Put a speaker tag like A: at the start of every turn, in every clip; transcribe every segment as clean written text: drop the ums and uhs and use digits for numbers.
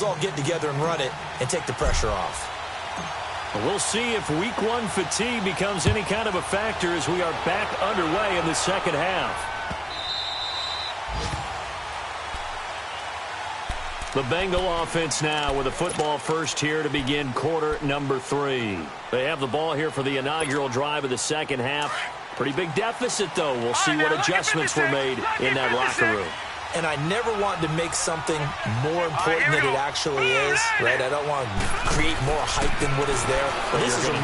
A: all get together and run it and take the pressure off.
B: We'll see if week one fatigue becomes any kind of a factor as we are back underway in the second half. The Bengal offense now with a football first here to begin quarter number 3. They have the ball here for the inaugural drive of the second half. Pretty big deficit, though. We'll see what adjustments were made in that locker room.
A: And I never want to make something more important than it actually is, right? I don't want to create more hype than what is there. But this is I'm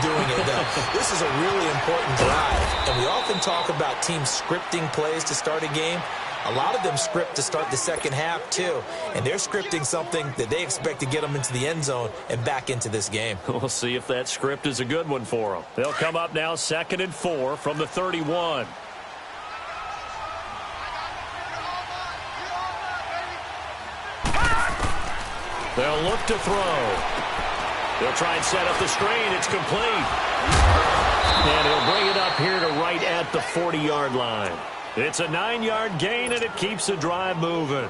A: doing it, though. This is a really important drive. And we often talk about teams scripting plays to start a game. A lot of them script to start the second half, too. And they're scripting something that they expect to get them into the end zone and back into this game.
B: We'll see if that script is a good one for them. They'll come up now 2nd and 4 from the 31. They'll look to throw. They'll try and set up the screen. It's complete. And he'll bring it up here to right at the 40-yard line. It's a 9-yard gain, and it keeps the drive moving.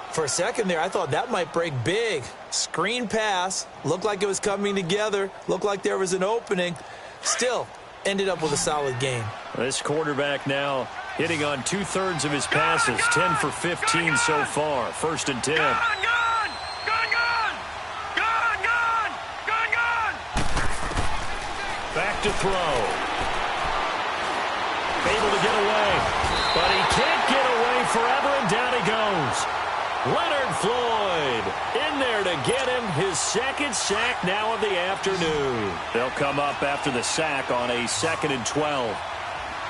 A: For a second there, I thought that might break big. Screen pass. Looked like it was coming together. Looked like there was an opening. Still, ended up with a solid gain.
B: This quarterback now hitting on 2/3 of his passes. 10 for 15 so far. 1st and 10. Back to throw. Able to get away. But he can't get away forever, and down he goes. Leonard Floyd in there to get him his 2nd sack now of the afternoon. They'll come up after the sack on a 2nd and 12.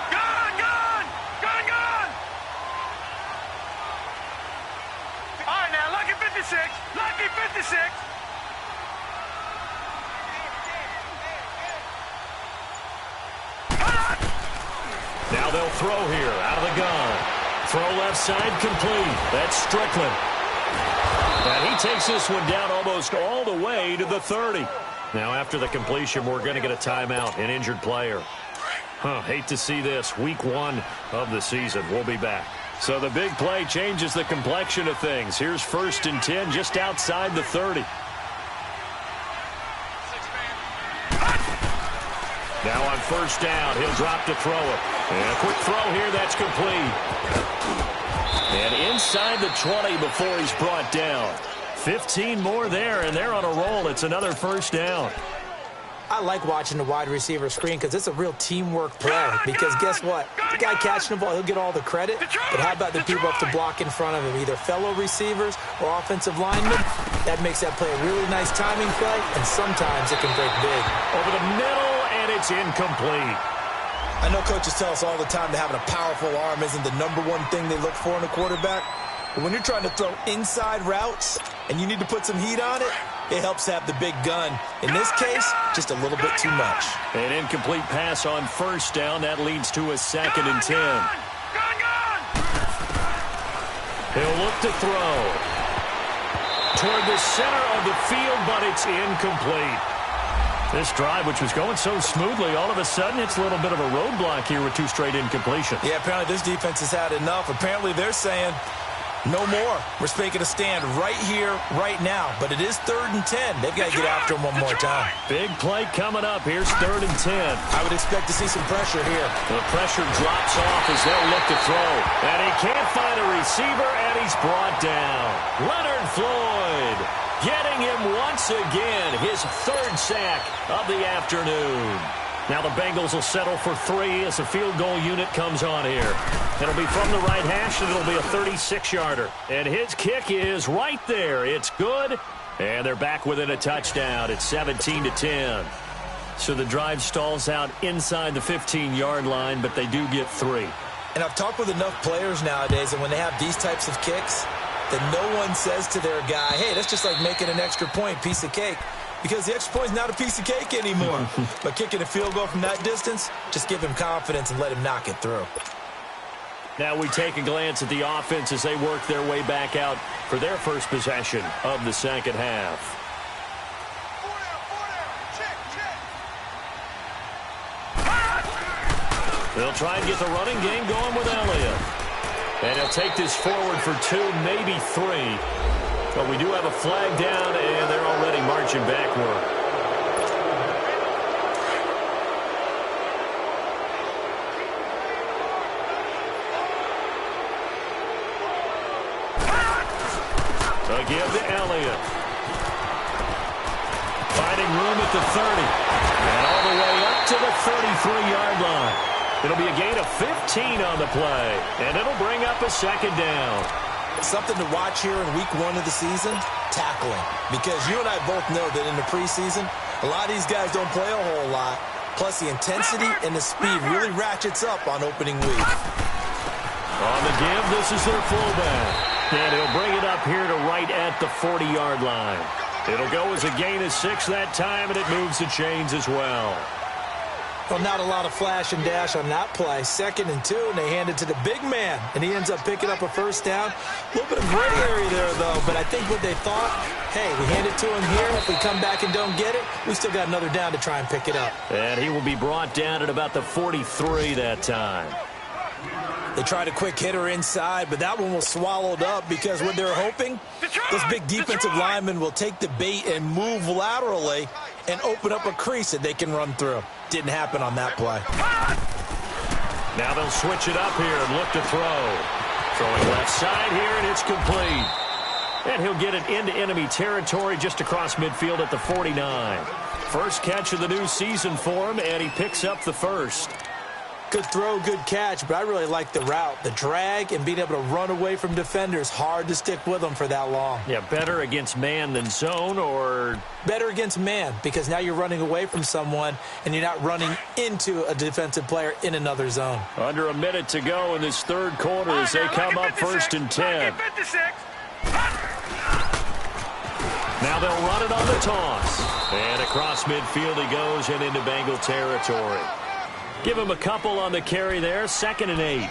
C: Gone! All right, now, lucky 56. Lucky 56.
B: Now they'll throw here out of the gun. Throw left side complete. That's Strickland. And he takes this one down almost all the way to the 30. Now after the completion, we're going to get a timeout, an injured player. Hate to see this. Week 1 of the season. We'll be back. So the big play changes the complexion of things. Here's 1st and 10 just outside the 30. Now on 1st down, he'll drop to throw it. And a quick throw here, that's complete. And inside the 20 before he's brought down. 15 more there, and they're on a roll. It's another 1st down.
A: I like watching the wide receiver screen because it's a real teamwork play. Because guess what? The guy catching the ball, he'll get all the credit. But how about the people up to block in front of him, either fellow receivers or offensive linemen? That makes that play a really nice timing play, and sometimes it can break big.
B: Over the middle, and it's incomplete.
A: I know coaches tell us all the time that having a powerful arm isn't the #1 thing they look for in a quarterback. But when you're trying to throw inside routes and you need to put some heat on it, it helps to have the big gun. In this case, just a little bit too much.
B: An incomplete pass on 1st down. That leads to a 2nd and 10. He'll look to throw. Toward the center of the field, but it's incomplete. This drive, which was going so smoothly, all of a sudden it's a little bit of a roadblock here with 2 straight incompletions.
A: Yeah, apparently this defense has had enough. Apparently they're saying, no more. We're making a stand right here, right now. But it is 3rd and 10. They've got to get after him one more time.
B: Big play coming up. Here's 3rd and 10.
A: I would expect to see some pressure here.
B: The pressure drops off as they'll look to throw. And he can't find a receiver, and he's brought down. Leonard Floyd getting him once again, his 3rd sack of the afternoon. Now the Bengals will settle for 3 as the field goal unit comes on here. It'll be from the right hash, and it'll be a 36-yarder. And his kick is right there. It's good, and they're back within a touchdown. It's 17-10. So the drive stalls out inside the 15-yard line, but they do get 3.
A: And I've talked with enough players nowadays, and when they have these types of kicks, that no one says to their guy, hey, that's just like making an extra point, piece of cake. Because the extra point is not a piece of cake anymore. But kicking a field goal from that distance, just give him confidence and let him knock it through.
B: Now we take a glance at the offense as they work their way back out for their first possession of the second half. They'll try and get the running game going with Elliott. And he'll take this forward for 2, maybe 3. But we do have a flag down, and they're already marching backward. Give to Elliott. Finding room at the 30. And all the way up to the 33-yard line. It'll be a gain of 15 on the play. And it'll bring up a second down.
A: Something to watch here in week 1 of the season, tackling. Because you and I both know that in the preseason, a lot of these guys don't play a whole lot. Plus the intensity and the speed really ratchets up on opening week.
B: On the give, this is their fullback. And he'll bring it up here to right at the 40-yard line. It'll go as a gain of 6 that time, and it moves the chains as well.
A: Well, not a lot of flash and dash on that play. 2nd and 2, and they hand it to the big man. And he ends up picking up a first down. A little bit of gray area there, though. But I think what they thought, hey, we hand it to him here. If we come back and don't get it, we still got another down to try and pick it up.
B: And he will be brought down at about the 43 that time.
A: They tried a quick hitter inside, but that one was swallowed up because what they're hoping, this big defensive lineman will take the bait and move laterally and open up a crease that they can run through. Didn't happen on that play.
B: Now they'll switch it up here and look to throw. Throwing left side here, and it's complete. And he'll get it into enemy territory just across midfield at the 49. First catch of the new season for him, and he picks up the first.
A: Good throw, good catch, but I really like the route. The drag and being able to run away from defenders, hard to stick with them for that long.
B: Yeah, better against man than zone, or?
A: Better against man, because now you're running away from someone and you're not running into a defensive player in another zone.
B: Under a minute to go in this third quarter as they come up 1st and 10. Now they'll run it on the toss. And across midfield he goes and into Bengal territory. Give him a couple on the carry there, 2nd and 8.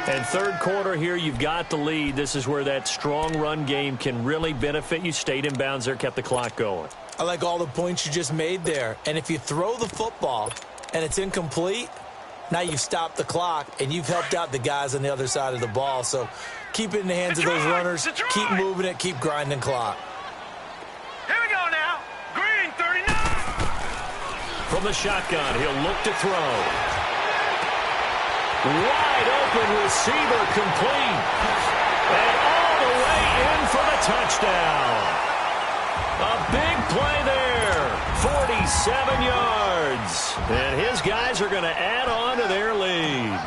B: And third quarter here, you've got the lead. This is where that strong run game can really benefit you. Stayed in bounds there, kept the clock going.
A: I like all the points you just made there. And if you throw the football and it's incomplete, now you've stopped the clock and you've helped out the guys on the other side of the ball. So keep it in the hands of those runners. Keep moving it. Keep grinding clock.
C: Here we go now. Green, 39.
B: From the shotgun, he'll look to throw. Wide open receiver complete. And all the way in for the touchdown. A big play there. 47 yards. And his guys are going to add on to their lead.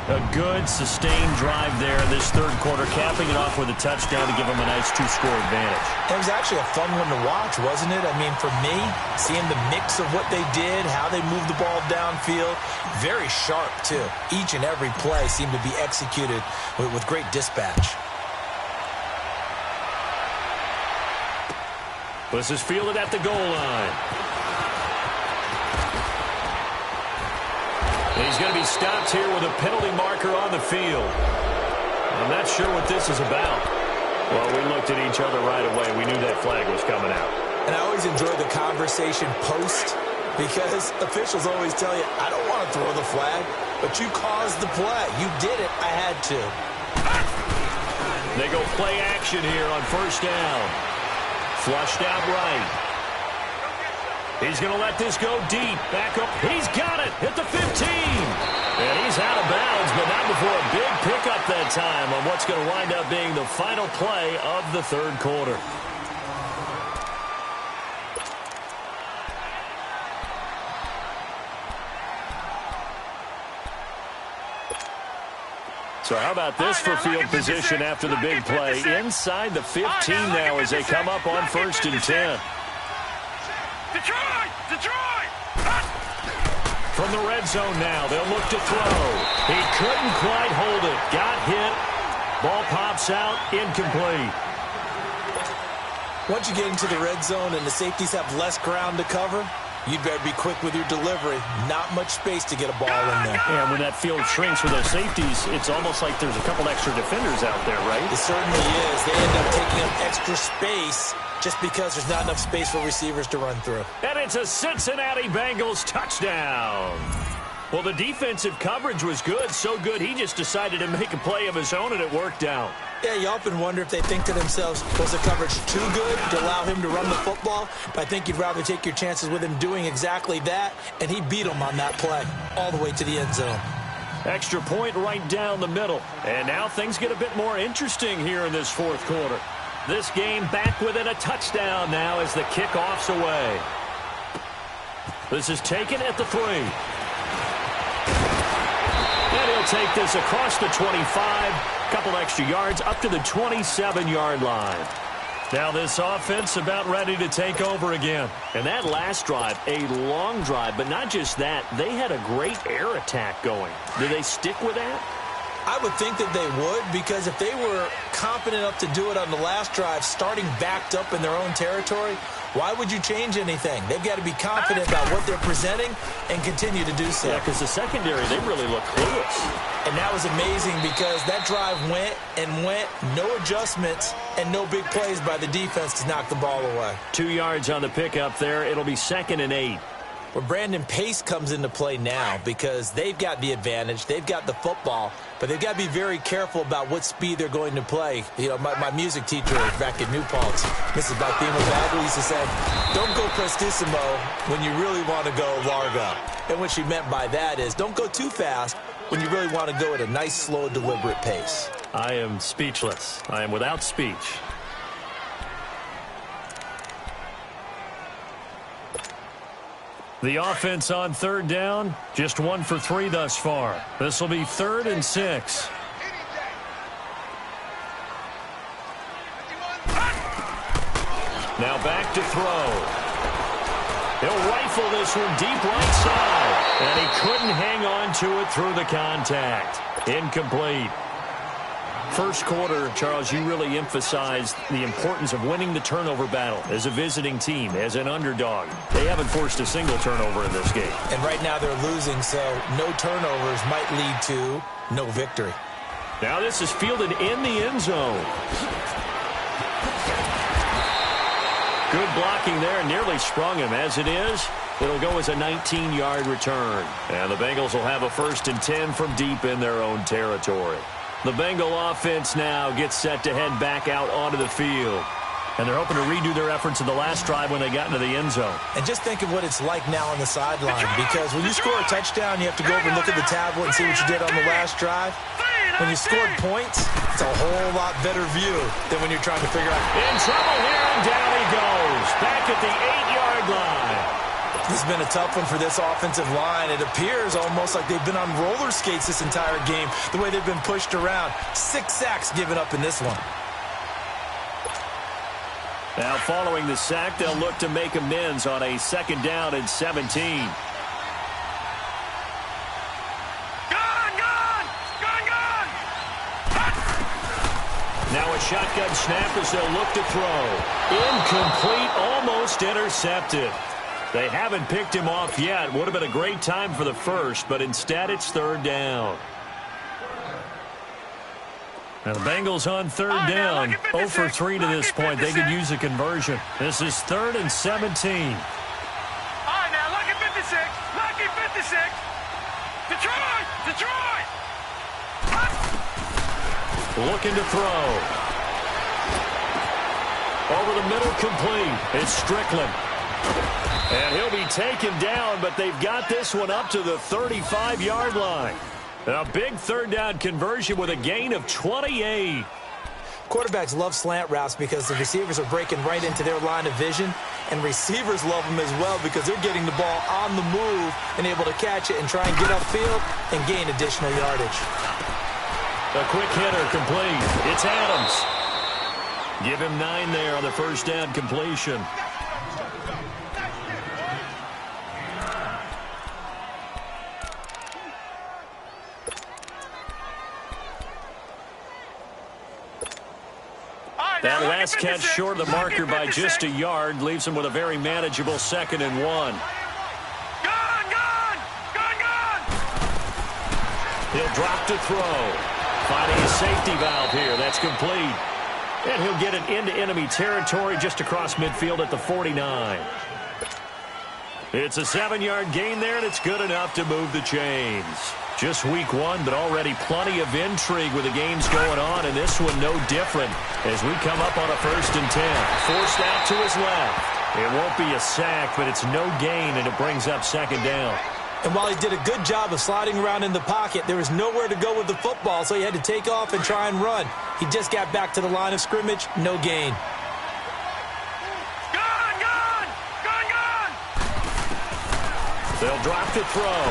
B: A good, sustained drive there in this third quarter, capping it off with a touchdown to give them a nice 2-score advantage.
A: It was actually a fun one to watch, wasn't it? I mean, for me, seeing the mix of what they did, how they moved the ball downfield, very sharp, too. Each and every play seemed to be executed with great dispatch.
B: This is fielded at the goal line. He's going to be stopped here with a penalty marker on the field. I'm not sure what this is about. Well, we looked at each other right away. We knew that flag was coming out.
A: And I always enjoy the conversation post because officials always tell you, I don't want to throw the flag, but you caused the play. You did it. I had to.
B: They go play action here on first down. Flushed out right. He's going to let this go deep. Back up. He's got it at the 15. And he's out of bounds, but not before a big pickup that time on what's going to wind up being the final play of the third quarter. So how about this for field position after the big play? Inside the 15 now as they come up on 1st and 10.
C: Detroit!
B: From the red zone now, they'll look to throw. He couldn't quite hold it. Got hit. Ball pops out. Incomplete.
A: Once you get into the red zone and the safeties have less ground to cover, you'd better be quick with your delivery. Not much space to get a ball in there.
B: And when that field shrinks with those safeties, it's almost like there's a couple extra defenders out there, right?
A: It certainly is. They end up taking up extra space just because there's not enough space for receivers to run through.
B: And it's a Cincinnati Bengals touchdown. Well, the defensive coverage was good, so good he just decided to make a play of his own, and it worked out.
A: Yeah, you often wonder if they think to themselves, was the coverage too good to allow him to run the football? But I think you'd rather take your chances with him doing exactly that, and he beat him on that play all the way to the end zone.
B: Extra point right down the middle. And now things get a bit more interesting here in this fourth quarter. This game back within a touchdown now as the kickoff's away. This is taken at the 3. And he'll take this across the 25. Couple extra yards up to the 27-yard line. Now this offense about ready to take over again. And that last drive, a long drive, but not just that. They had a great air attack going. Do they stick with that?
A: I would think that they would, because if they were confident enough to do it on the last drive, starting backed up in their own territory, why would you change anything? They've got to be confident about what they're presenting and continue to do so.
B: Yeah, because the secondary, they really look clueless.
A: And that was amazing because that drive went and went, no adjustments and no big plays by the defense to knock the ball away.
B: 2 yards on the pickup there. It'll be 2nd and 8.
A: Well, Brandon, pace comes into play now because they've got the advantage. They've got the football, but they've got to be very careful about what speed they're going to play. You know, my music teacher back in New Paltz, Mrs. Balthema Bagley, used to say, don't go prestissimo when you really want to go largo. And what she meant by that is don't go too fast when you really want to go at a nice, slow, deliberate pace.
B: I am speechless. I am without speech. The offense on 3rd down, just 1 for 3 thus far. This will be 3rd and 6. Now back to throw. He'll rifle this one deep right side. And he couldn't hang on to it through the contact. Incomplete. First quarter, Charles, you really emphasized the importance of winning the turnover battle as a visiting team, as an underdog. They haven't forced a single turnover in this game.
A: And right now they're losing, so no turnovers might lead to no victory.
B: Now this is fielded in the end zone. Good blocking there, nearly sprung him. As it is, it'll go as a 19-yard return. And the Bengals will have a 1st and 10 from deep in their own territory. The Bengal offense now gets set to head back out onto the field. And they're hoping to redo their efforts in the last drive when they got into the end zone.
A: And just think of what it's like now on the sideline, because when you score a touchdown, you have to go over and look at the tablet and see what you did on the last drive. When you scored points, it's a whole lot better view than when you're trying to figure out.
B: In trouble here, and down he goes. Back at the 8-yard line.
A: This has been a tough one for this offensive line. It appears almost like they've been on roller skates this entire game, the way they've been pushed around. 6 sacks given up in this one.
B: Now following the sack, they'll look to make amends on a 2nd down and 17. Now a shotgun snap as they'll look to throw. Incomplete, almost intercepted. They haven't picked him off yet. Would have been a great time for the first, but instead it's 3rd down. Now the Bengals on 3rd down. 0 for 3 to this point. They could use a conversion. This is 3rd and 17.
C: All right, now, lucky 56. Lucky 56. Detroit! Detroit!
B: Looking to throw. Over the middle, complete. It's Strickland. And he'll be taken down, but they've got this one up to the 35-yard line. A big 3rd down conversion with a gain of 28.
A: Quarterbacks love slant routes because the receivers are breaking right into their line of vision, and receivers love them as well because they're getting the ball on the move and able to catch it and try and get upfield and gain additional yardage.
B: A quick hitter complete. It's Adams. Give him 9 there on the 1st down completion. That last catch short of the marker by just a yard leaves him with a very manageable 2nd and 1.
C: Gone! Gone! Gone! Gone!
B: He'll drop to throw. Finding a safety valve here. That's complete. And he'll get it into enemy territory just across midfield at the 49. It's a 7-yard gain there, and it's good enough to move the chains. Just week 1, but already plenty of intrigue with the games going on, and this one no different as we come up on a 1st and 10. Forced out to his left. It won't be a sack, but it's no gain, and it brings up 2nd down.
A: And while he did a good job of sliding around in the pocket, there was nowhere to go with the football, so he had to take off and try and run. He just got back to the line of scrimmage, no gain.
B: They'll drop to throw.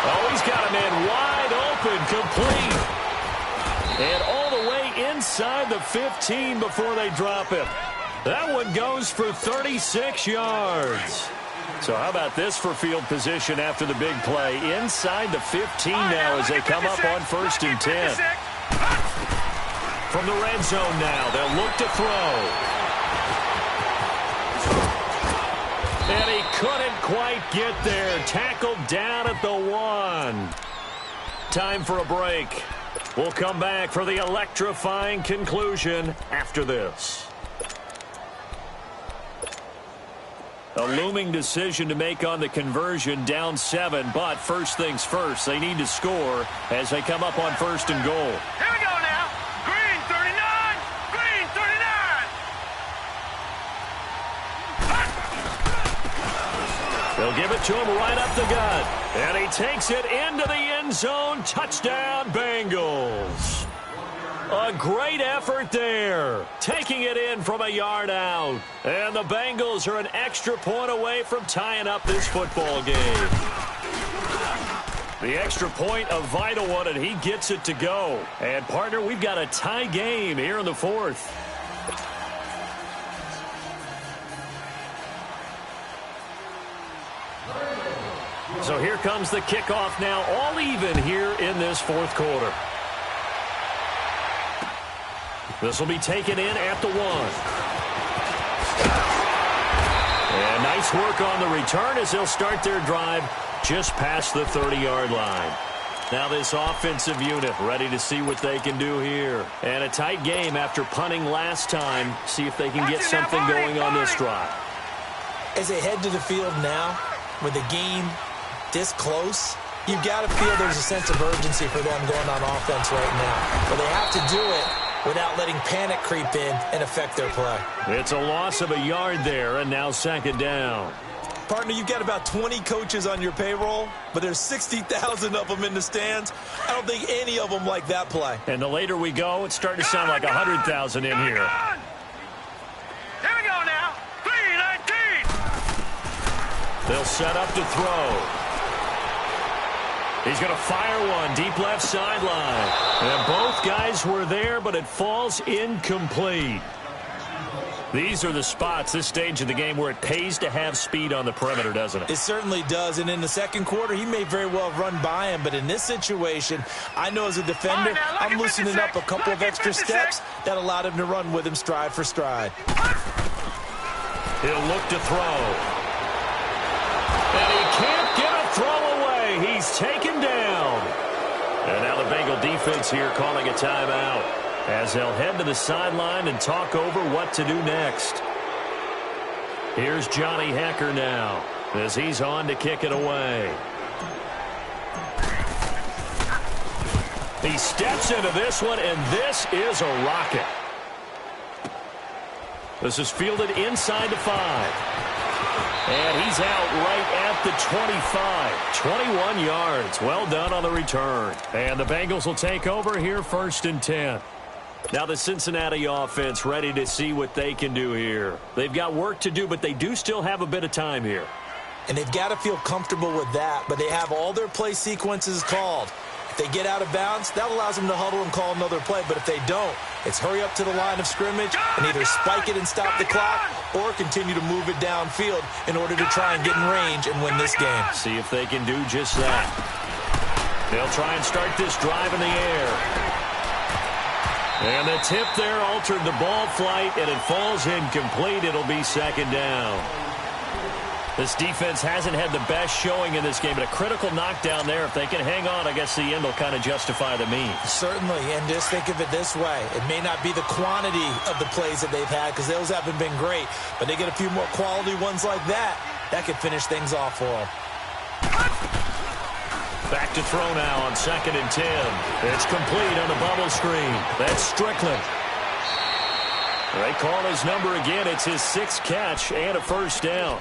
B: Oh, he's got a man wide open, complete. And all the way inside the 15 before they drop him. That one goes for 36 yards. So how about this for field position after the big play? Inside the 15 now as they come up on 1st and 10. From the red zone now, they'll look to throw. And he couldn't quite get there. Tackled down at the 1. Time for a break. We'll come back for the electrifying conclusion after this. A looming decision to make on the conversion, down 7, but first things first, they need to score as they come up on 1st and goal.
C: Here we go now. Green 39. Green 39.
B: They'll give it to him right up the gut. And he takes it into the end zone. Touchdown, Bengals. A great effort there. Taking it in from a yard out. And the Bengals are an extra point away from tying up this football game. The extra point, a vital one, and he gets it to go. And, partner, we've got a tie game here in the 4th. So here comes the kickoff now, all even here in this 4th quarter. This will be taken in at the 1. And nice work on the return as they'll start their drive just past the 30-yard line. Now this offensive unit ready to see what they can do here. And a tight game after punting last time. See if they can get something going on this drive.
A: As they head to the field now, with the game this close, you've got to feel there's a sense of urgency for them going on offense right now. But they have to do it without letting panic creep in and affect their play.
B: It's a loss of a yard there, and now 2nd down.
A: Partner, you've got about 20 coaches on your payroll, but there's 60,000 of them in the stands. I don't think any of them like that play.
B: And the later we go, it's starting to sound like 100,000 in here.
C: Here we go now. 3-19.
B: They'll set up to throw. He's going to fire one deep left sideline. And both guys were there, but it falls incomplete. These are the spots, this stage of the game, where it pays to have speed on the perimeter, doesn't it?
A: It certainly does. And in the 2nd quarter, he may very well run by him. But in this situation, I know as a defender, I'm loosening up a couple of extra steps that allowed him to run with him stride for stride.
B: He'll look to throw. And he can't get a throw away. He's taken down. And now the Bengal defense here calling a timeout as they'll head to the sideline and talk over what to do next. Here's Johnny Hecker now as he's on to kick it away. He steps into this one, and this is a rocket. This is fielded inside the 5. And he's out right at the 25. 21 yards. Well done on the return. And the Bengals will take over here 1st and 10. Now the Cincinnati offense ready to see what they can do here. They've got work to do, but they do still have a bit of time here.
A: And they've got to feel comfortable with that, but they have all their play sequences called. If they get out of bounds, that allows them to huddle and call another play. But if they don't, it's hurry up to the line of scrimmage and either spike it and stop the clock or continue to move it downfield in order to try and get in range and win this game.
B: See if they can do just that. They'll try and start this drive in the air. And the tip there altered the ball flight, and it falls incomplete. It'll be 2nd down. This defense hasn't had the best showing in this game, but a critical knockdown there. If they can hang on, I guess the end will kind of justify the means.
A: Certainly, and just think of it this way. It may not be the quantity of the plays that they've had because those haven't been great, but they get a few more quality ones like that. That could finish things off for him.
B: Back to throw now on 2nd and 10. It's complete on the bubble screen. That's Strickland. They call his number again. It's his 6th catch and a first down.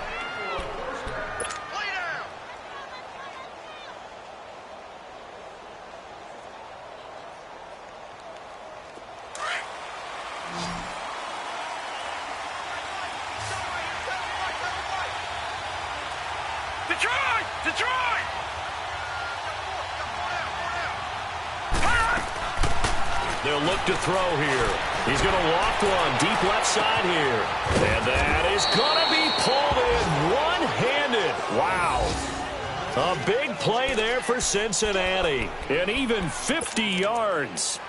B: They'll look to throw here. He's going to loft one deep left side here. And that is going to be pulled in one-handed. Wow. A big play there for Cincinnati. And even 50 yards.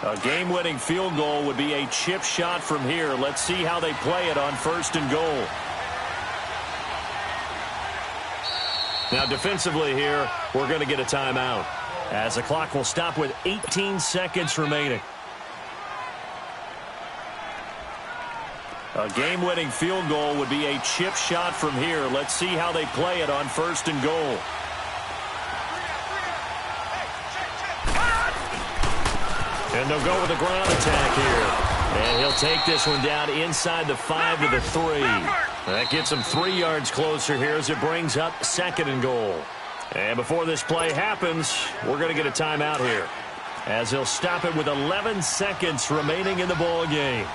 B: A game-winning field goal would be a chip shot from here. Let's see how they play it on 1st and goal. Now defensively here, we're going to get a timeout, as the clock will stop with 18 seconds remaining. A game-winning field goal would be a chip shot from here. Let's see how they play it on 1st and goal. And they'll go with a ground attack here. And he'll take this one down inside the 5 to the 3. That gets him 3 yards closer here as it brings up 2nd and goal. And before this play happens, we're going to get a timeout here, as he'll stop it with 11 seconds remaining in the ball game.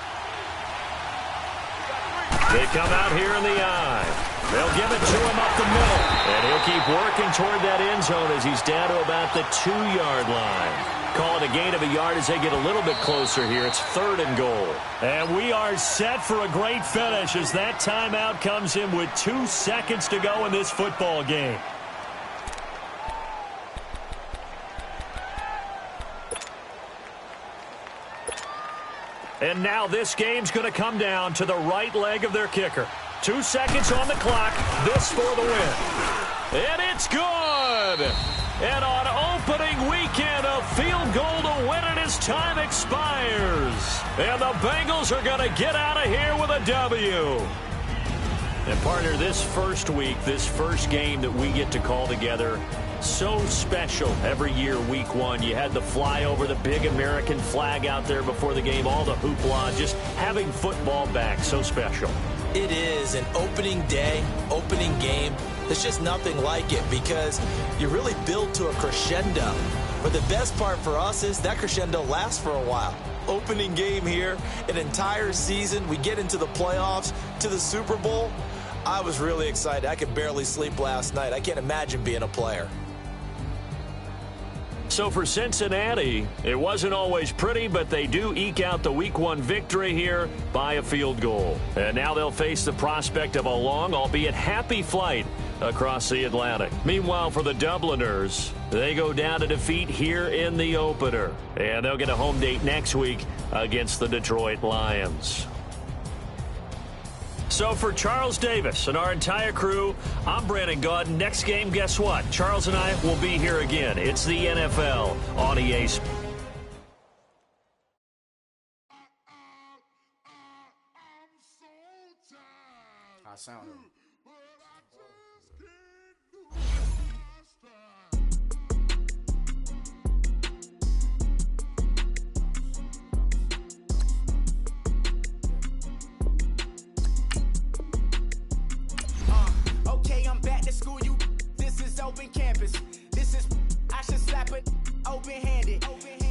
B: They come out here in the eye. They'll give it to him up the middle. And he'll keep working toward that end zone as he's down to about the 2-yard line. Call it a gain of a yard as they get a little bit closer here. It's 3rd and goal. And we are set for a great finish as that timeout comes in with 2 seconds to go in this football game. And now this game's going to come down to the right leg of their kicker. 2 seconds on the clock. This for the win. And it's good. And on opening weekend, a field goal to win it as time expires. And the Bengals are going to get out of here with a W. And partner, this first week, this first game that we get to call together, so special every year, week 1. You had the flyover, the big American flag out there before the game, all the hoopla, just having football back, so special.
A: It is an opening day, opening game. There's just nothing like it because you really build to a crescendo. But the best part for us is that crescendo lasts for a while. Opening game here, an entire season. We get into the playoffs, to the Super Bowl. I was really excited. I could barely sleep last night. I can't imagine being a player.
B: So for Cincinnati, it wasn't always pretty, but they do eke out the Week 1 victory here by a field goal. And now they'll face the prospect of a long, albeit happy flight across the Atlantic. Meanwhile, for the Dubliners, they go down to defeat here in the opener. And they'll get a home date next week against the Detroit Lions. So for Charles Davis and our entire crew, I'm Brandon Gaudin. Next game, guess what? Charles and I will be here again. It's the NFL on EA Sports.
D: I sound it.
E: Okay, I'm back to school, you. This is open campus. This is, I should slap it open-handed.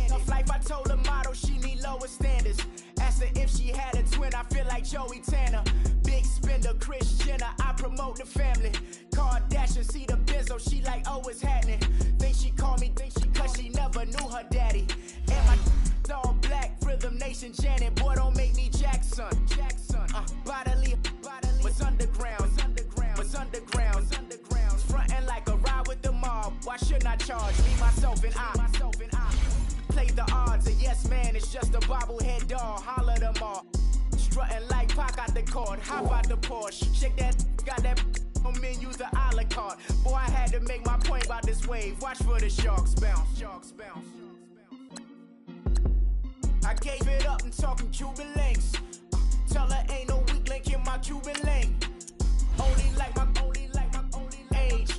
E: Tough life, I told her motto, she need lower standards. Asked her if she had a twin, I feel like Joey Tanner. Big spender, Kris Jenner, I promote the family. Kardashian, see the Benzo, she like, oh, it's happening. Think she called me, cause she never knew her daddy. And my all black, Rhythm Nation, Janet, boy, don't make me Jackson. Bodily, was underground. Frontin' like a ride with the mob. Why shouldn't I charge me, myself, and I? Play the odds, a yes man is just a bobblehead doll. Holler them all. Strutting like Pac out the court, hop out the Porsche. Shake that, got that menu, the a la carte. Boy, I had to make my point about this wave. Watch for the sharks bounce. I gave it up and talking Cuban links. Tell her ain't no weak link in my Cuban lane. Only like my age.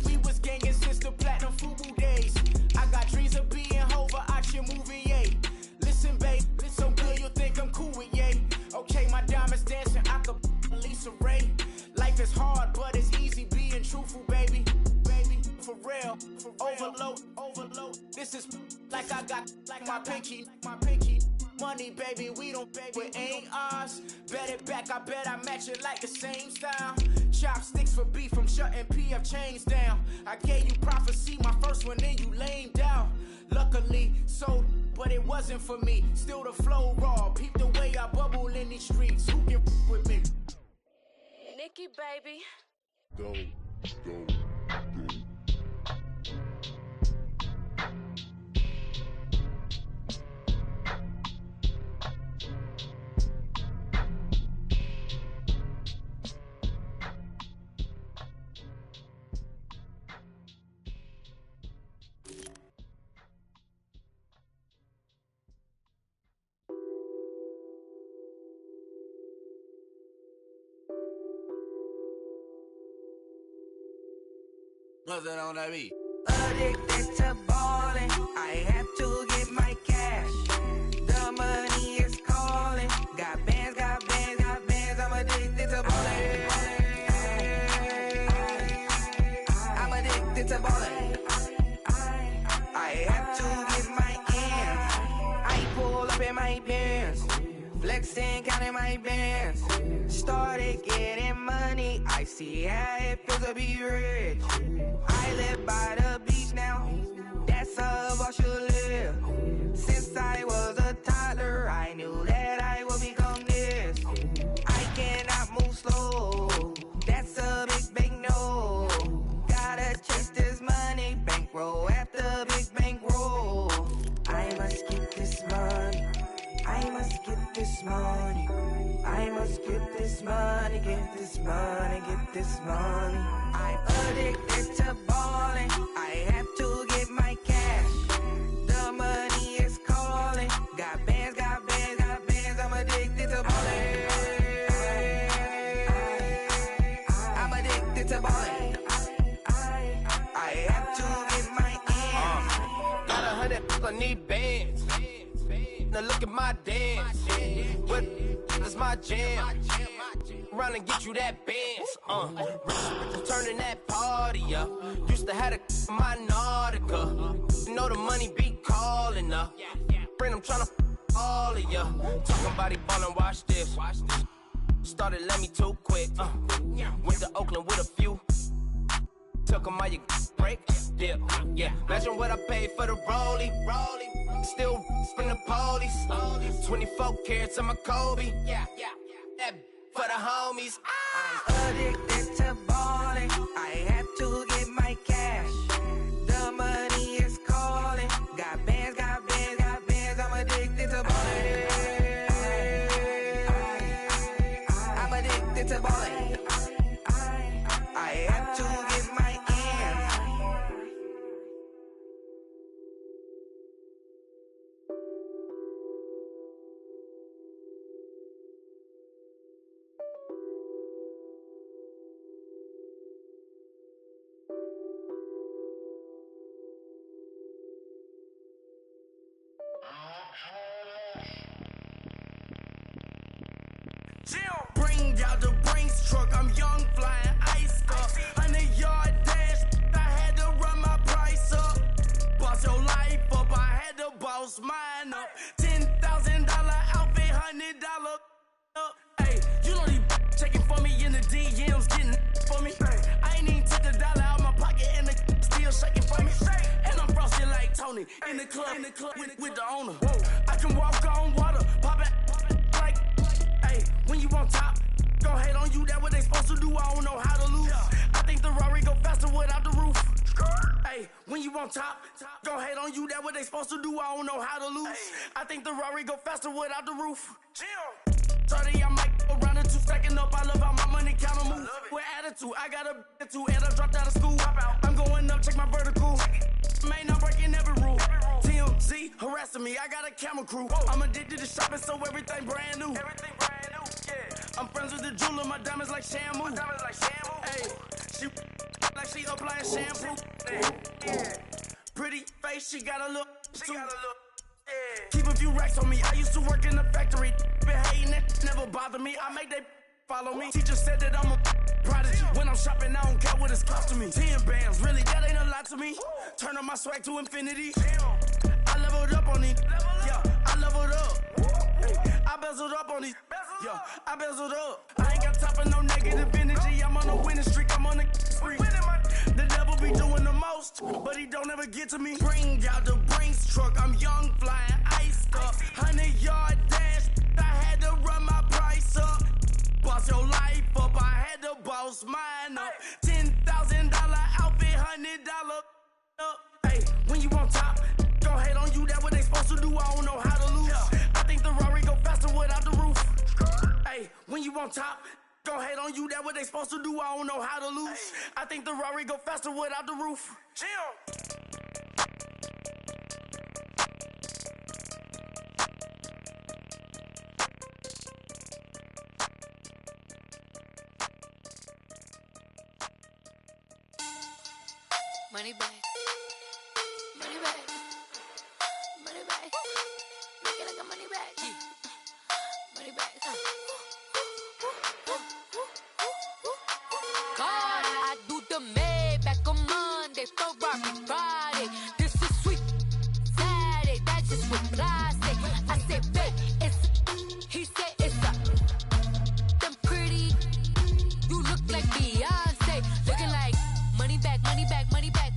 E: We was gangin' since the platinum FUBU days. I got dreams of being Hova out your movie, yay. Listen, babe, so good you'll think I'm cool with yay. Okay, my diamonds dancing, I could Lisa Ray. Life is hard, but it's easy being truthful, baby. For real, overload. This is like I got like my pinky. Money, baby, we don't pay, it ain't ours. Bet it back, I bet I match it like the same style. Chopsticks for beef from shutting PF chains down. I gave you prophecy, my first one, then you lamed out. Luckily, sold, but it wasn't for me. Still the flow raw, peep the way I bubble in these streets. Who can with me?
F: Nikki, baby.
G: Go.
E: What's that on that beat?
H: Addicted to ballin', I have to get my cash. The money is calling. Got bands, I'm addicted to ballin'. I'm addicted to ballin'. I have to get my ends. I pull up in my pants, flexing, counting my bands. Started getting money, I see how it feels to be rich. I live by the beach now, that's how I should live. Since I was a toddler, I knew that I would become this. I cannot move slow, that's a big no. Gotta chase this money, bankroll after big bankroll. I must get this money, I must get this money. I must get this money, get this money, get this money. I'm addicted to ballin', I have to get my cash. The money is calling. Got bands, I'm addicted to ballin'. I'm addicted to ballin'. I have to get my ends.
E: Got 100, I need bands. Now look at my dance. What is my jam? Run and get you that bands. Turning that party up. Used to have a my Nautica. You know the money be calling up. Friend, I'm tryna all of ya. Talking about he ballin', watch this. Started let me too quick. Went to Oakland with a few. Took 'em all you break. Dip. Yeah. Imagine what I paid for the rollie. Still spin the police. 24 carats on my Kobe. That for the homies.
H: I'm addicted to ballin', I have to get my cash. The money is calling. Got bands, I'm addicted to ballin'. I'm addicted to ballin'. I have to get my ends.
E: Bring out the Brinks truck, I'm young, flying ice up. 100-yard dash, I had to run my price up. Boss your life up, I had to boss mine up. $10,000 outfit, $100 up. Hey, you know these checking for me in the DMs, getting for me. I ain't even took a dollar out my pocket and the still shaking for me. And I'm frosted like Tony in the club with the owner. I can walk on water, pop it like, hey, when you on top, gon' hate on you, that what they supposed to do, I don't know how to lose. I think the Rari go faster without the roof. Hey, when you on top, gon' hate on you, that what they supposed to do, I don't know how to lose. I think the Rari go faster without the roof. 30, I might go around the attitude, stacking up. I love how my money count on move. With attitude, I got a attitude, and I dropped out of school. I'm going up, check my vertical. Man, I'm breaking every rule. TMZ harassing me, I got a camera crew. I'm addicted to shopping, so everything brand new. I'm friends with the jeweler, my diamonds like Shamu. Hey, she like she applying shampoo. Pretty face, she got a look. Keep a few racks on me. I used to work in the factory. Been hating it, never bother me. I make they follow me. Teacher said that I'm a prodigy. When I'm shopping, I don't care what it's costing me. 10 bands, really, that ain't a lot to me. Turn up my swag to infinity. I leveled up on these. Yeah, I leveled up. I bezeled up on these. Yeah, I bezeled up. I ain't got time for no negative energy. I'm on a winning streak. I'm on a spree. The devil be doing the most, but he don't ever get to me. Bring out the Brinks truck. I'm young, flying, iced up. 100-yard dash. I had to run my price up. Boss your life up. I had to boss mine up. $10,000 outfit, $100 up. Hey, when you on top, don't hate on you. That's what they supposed to do. I don't know how to lose. I think the Rari go faster without the roof. Hey, when you on top, don't hate on you. That's what they supposed to do. I don't know how to lose. I think the Rari go faster without the roof.
G: Money back. Money back. Money back. Make it like a money back. Money back. God, I do the Maybach on Monday, Ferrari Friday. This is sweet Saturday, that's just with plastic. I said, babe, it's, he said it's a, them pretty, you look like Beyonce, looking like money back, money back, money back,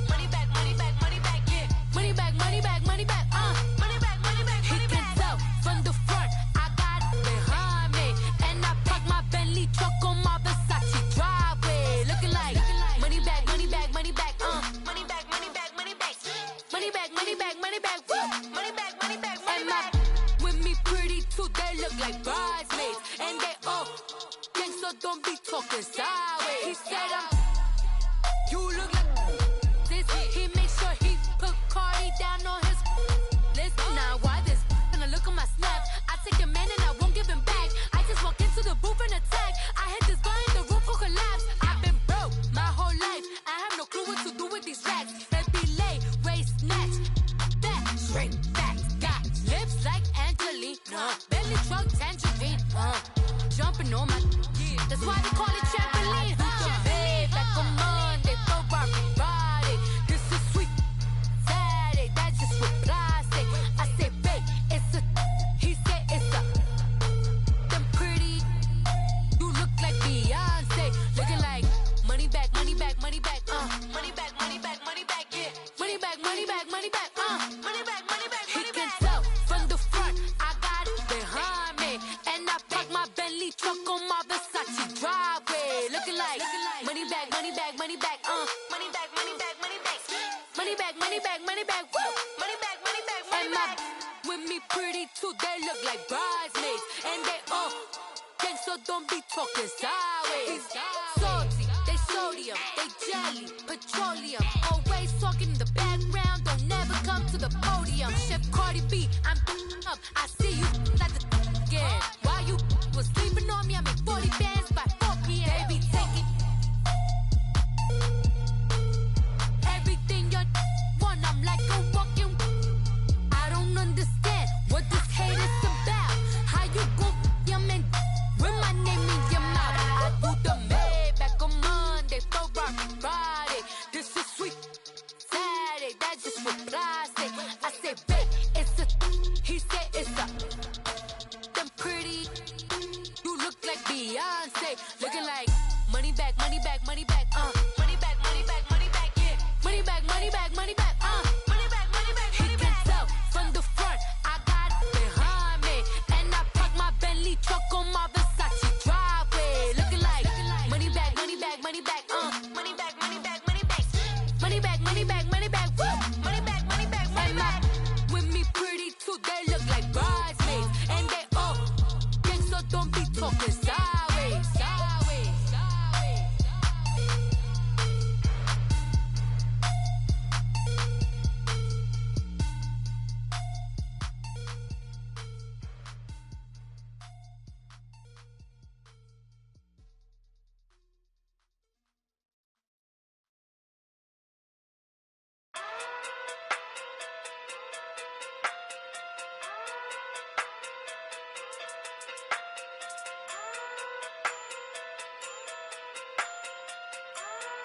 G: money back, money back, money back, yeah, money back, money back, money back, money back, money back, money back. He can tell from the front, I got it behind me, and I park my Bentley truck on my Versace driveway, looking like money back, money back, money back, money back, money back, money back, money back, money back, money back, woo, money back, money back, money back. With me pretty too, they look like bridesmaids, and they all think so. Don't be talking sideways. He said you look like this. He make sure he put Cardi down on his list. Now why this? When I look at my snap, I take a man and I won't give him back. I just walk into the booth and attack. I hit this guy in the roof will collapse. I've been broke my whole life. I have no clue what to do with these racks. Baby lay, waist snatch, back straight back. Got lips like Angelina, belly truck tangerine. Jumping on my, that's why they call it trampoline. Back on Monday, Ferrari Friday. This is sweet Saturday, that's just with plastic. I said, babe, it's a, he said it's a, them pretty, you look like Beyonce, looking like money back, money back, money back, money back, money back, money back, yeah, money back, money back, money back, money back, money back. He can tell from the front, I got it behind me, and I park my Bentley truck on my Versace driveway, looking like money back, money back, money back, money back, money back, money back, money back, money back, money back, woo, money back, money back, money back. With me pretty too, they look like bridesmaids, and they all think so. Don't be talking sideways. Salty, they sodium, they jelly, petroleum. Always talking in the background, don't never come to the podium. Chef Cardi B, I'm up. I see you like the again. While you was sleeping on me, I made 40 bands by 4 p.m. Baby, take it. Everything you want, I'm like a walking. I don't understand what this hate is about. How you gon' your man with my name in your mouth? I do the Maybach on Monday, Ferrari Friday. This is sweet Saturday, that's just with plastic. I said, babe, it's a, he said it's a, them pretty, you look like Beyonce, looking like money back, money back, money back, money back, money back, money back, yeah, money back, money back, money back, money back, money back. He can tell from the front, I got it behind me, and I park my Bentley truck on my Versace driveway, looking like money back, money back, money back, money back, money back, money back, money back, money back, money back, woo, money back, money back, money back. With me pretty too, they look like bridesmaids, and they all think so. Don't be talking side.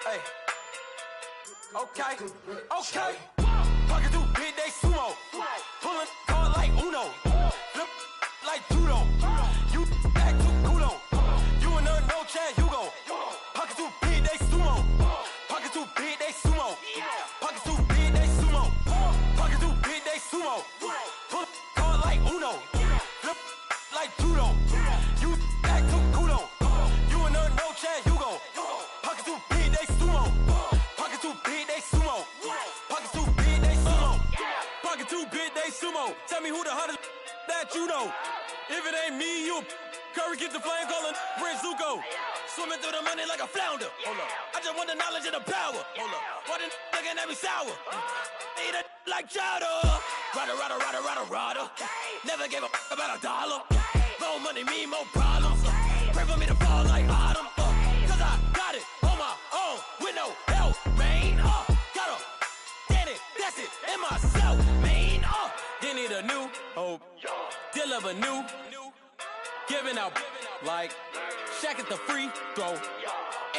E: Hey. Okay. Pocket too big, they sumo. Pulling hard like Uno. Flip like judo. You act too kudo. You and her no chance, you go. Pocket too big, they sumo. Pocket too big, they sumo. Pocket too big, they sumo. Pocket too big, they sumo. Pull hard like Uno. Flip like judo. You act too kudo. You and her no chance, you go. Pocket too big, they sumo. Pocket too big, they sumo. Pocket too big, they sumo. Pocket too big, they sumo. Tell me who the hottest that you know. If it ain't me, you Curry get the flame calling Prince Zuko. Swimming through the money like a flounder. Hold up. I just want the knowledge and the power. Hold up. Why the looking at me sour? Eat it like chowder. Rada. Never gave a about a dollar. More money mean more problems. Pray for me to fall like autumn. Cause I got it on my own with no help, man. Gotta get it, that's it, in myself, man. They need a new hope. Deal of a new. Giving out like Shaq at the free throw.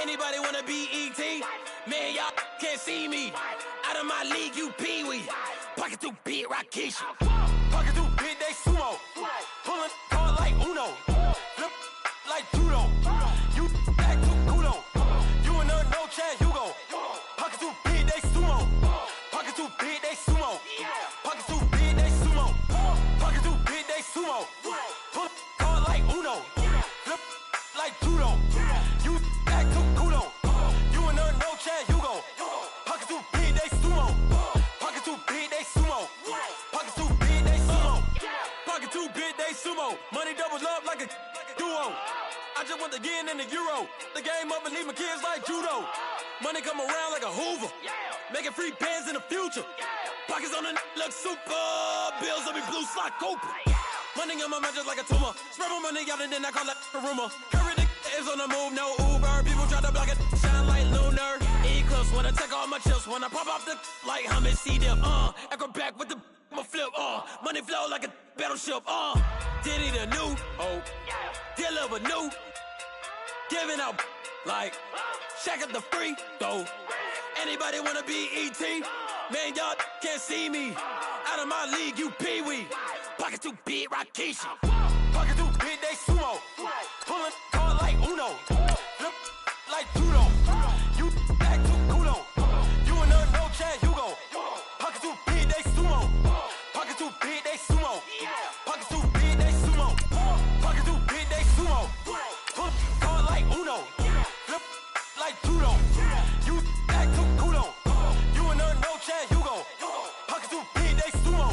E: Anybody wanna be E.T.? Man, y'all can't see me. Out of my league, you pee-wee. Pocket too big, Rakishi. Pocket too big, they sumo. Pulling hard like Uno. Flip like judo. You act too kudo. You and her no chance, you go. Pocket too big, they sumo. Pocket too big, they sumo. Pocket too big, they sumo. Pocket too big, they sumo. Pull hard like Uno. Flip like judo. You act too kudo. You and her no chance, you go. Pocket too big, they sumo. Pocket too big, they sumo. Pocket too big, they sumo. Pocket too big, they sumo. Money doubles up like a duo. I just want the yen and the euro. The game up and leave my kids like judo. Money come around like a Hoover. Making free bands in the future. Pockets on the look super. Bills on me blue slot Cooper. Money in my mouth just like a tumor. Spread my money out and then I call that a rumor. Curry the is on the move, no Uber. People try to block it, shine like lunar. Eclipse wanna take all my chips. When I pop off the like hummus, see them. Acrobat with the I'ma flip. Money flow like a battleship. Diddy the new. Deal of a new. Giving out like Shaq at the free throw. Anybody wanna be E.T.? Man, y'all can't see me. Out of my league, you pee-wee. Pocket too big, Rakishi. Pocket too big, they sumo. Pulling hard like Uno. Flip like judo. You act too kudo. You and her no chance, you go. Pocket too big, they sumo. Pocket too big, they sumo. Pocket too big, they sumo. Pocket too big, they sumo. Pull hard like Uno. Flip like judo. You act too kudo. You and her no chance, you go. Pocket too big, they sumo.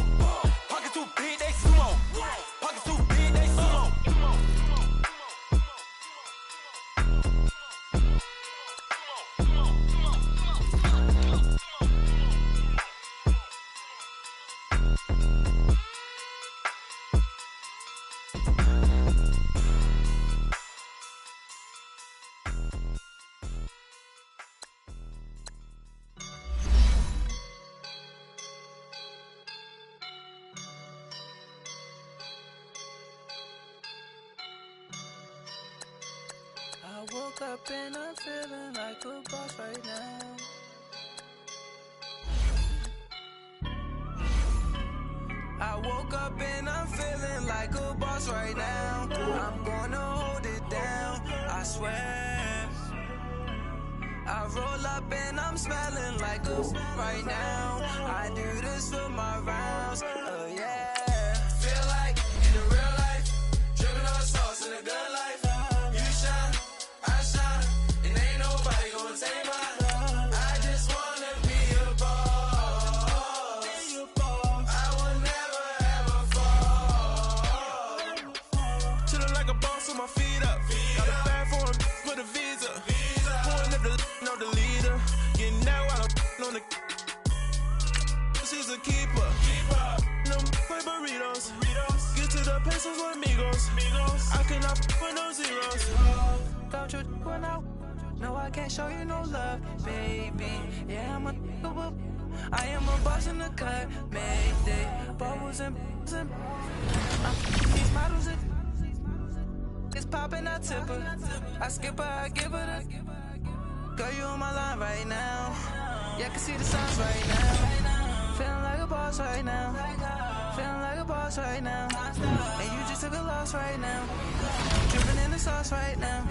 E: Pocket too big, they sumo. Pocket too big, they sumo.
I: I woke up and I'm feeling like a boss right now. I woke up and I'm feeling like a boss right now. I'm gonna hold it down, I swear. I roll up and I'm smelling like a right now. I do this for my rounds, yeah. Feel like in the real life, dripping on sauce in the good life. You shine, I shine, and ain't nobody gonna take mine. I just wanna be a boss. I will never ever fall. Chillin' like a boss with my feet up. Got a bag for him with a visa. Pulling up the no the leader. Getting that while I'm on the. She's a keeper. No play burritos. Get to the pesos with amigos. I cannot with no zeros. Don't you run out? No, I can't show you no love, baby. Yeah, I'm a I am a boss in the cut. Mayday, bubbles and these models and it's popping. I tip her. I skip her. I give her the. Go Girl, you on my line right now. Yeah, I can see the signs right now. Feeling like a boss right now. Feeling like a boss right now. And you just took a loss right now. Dripping in the sauce right now.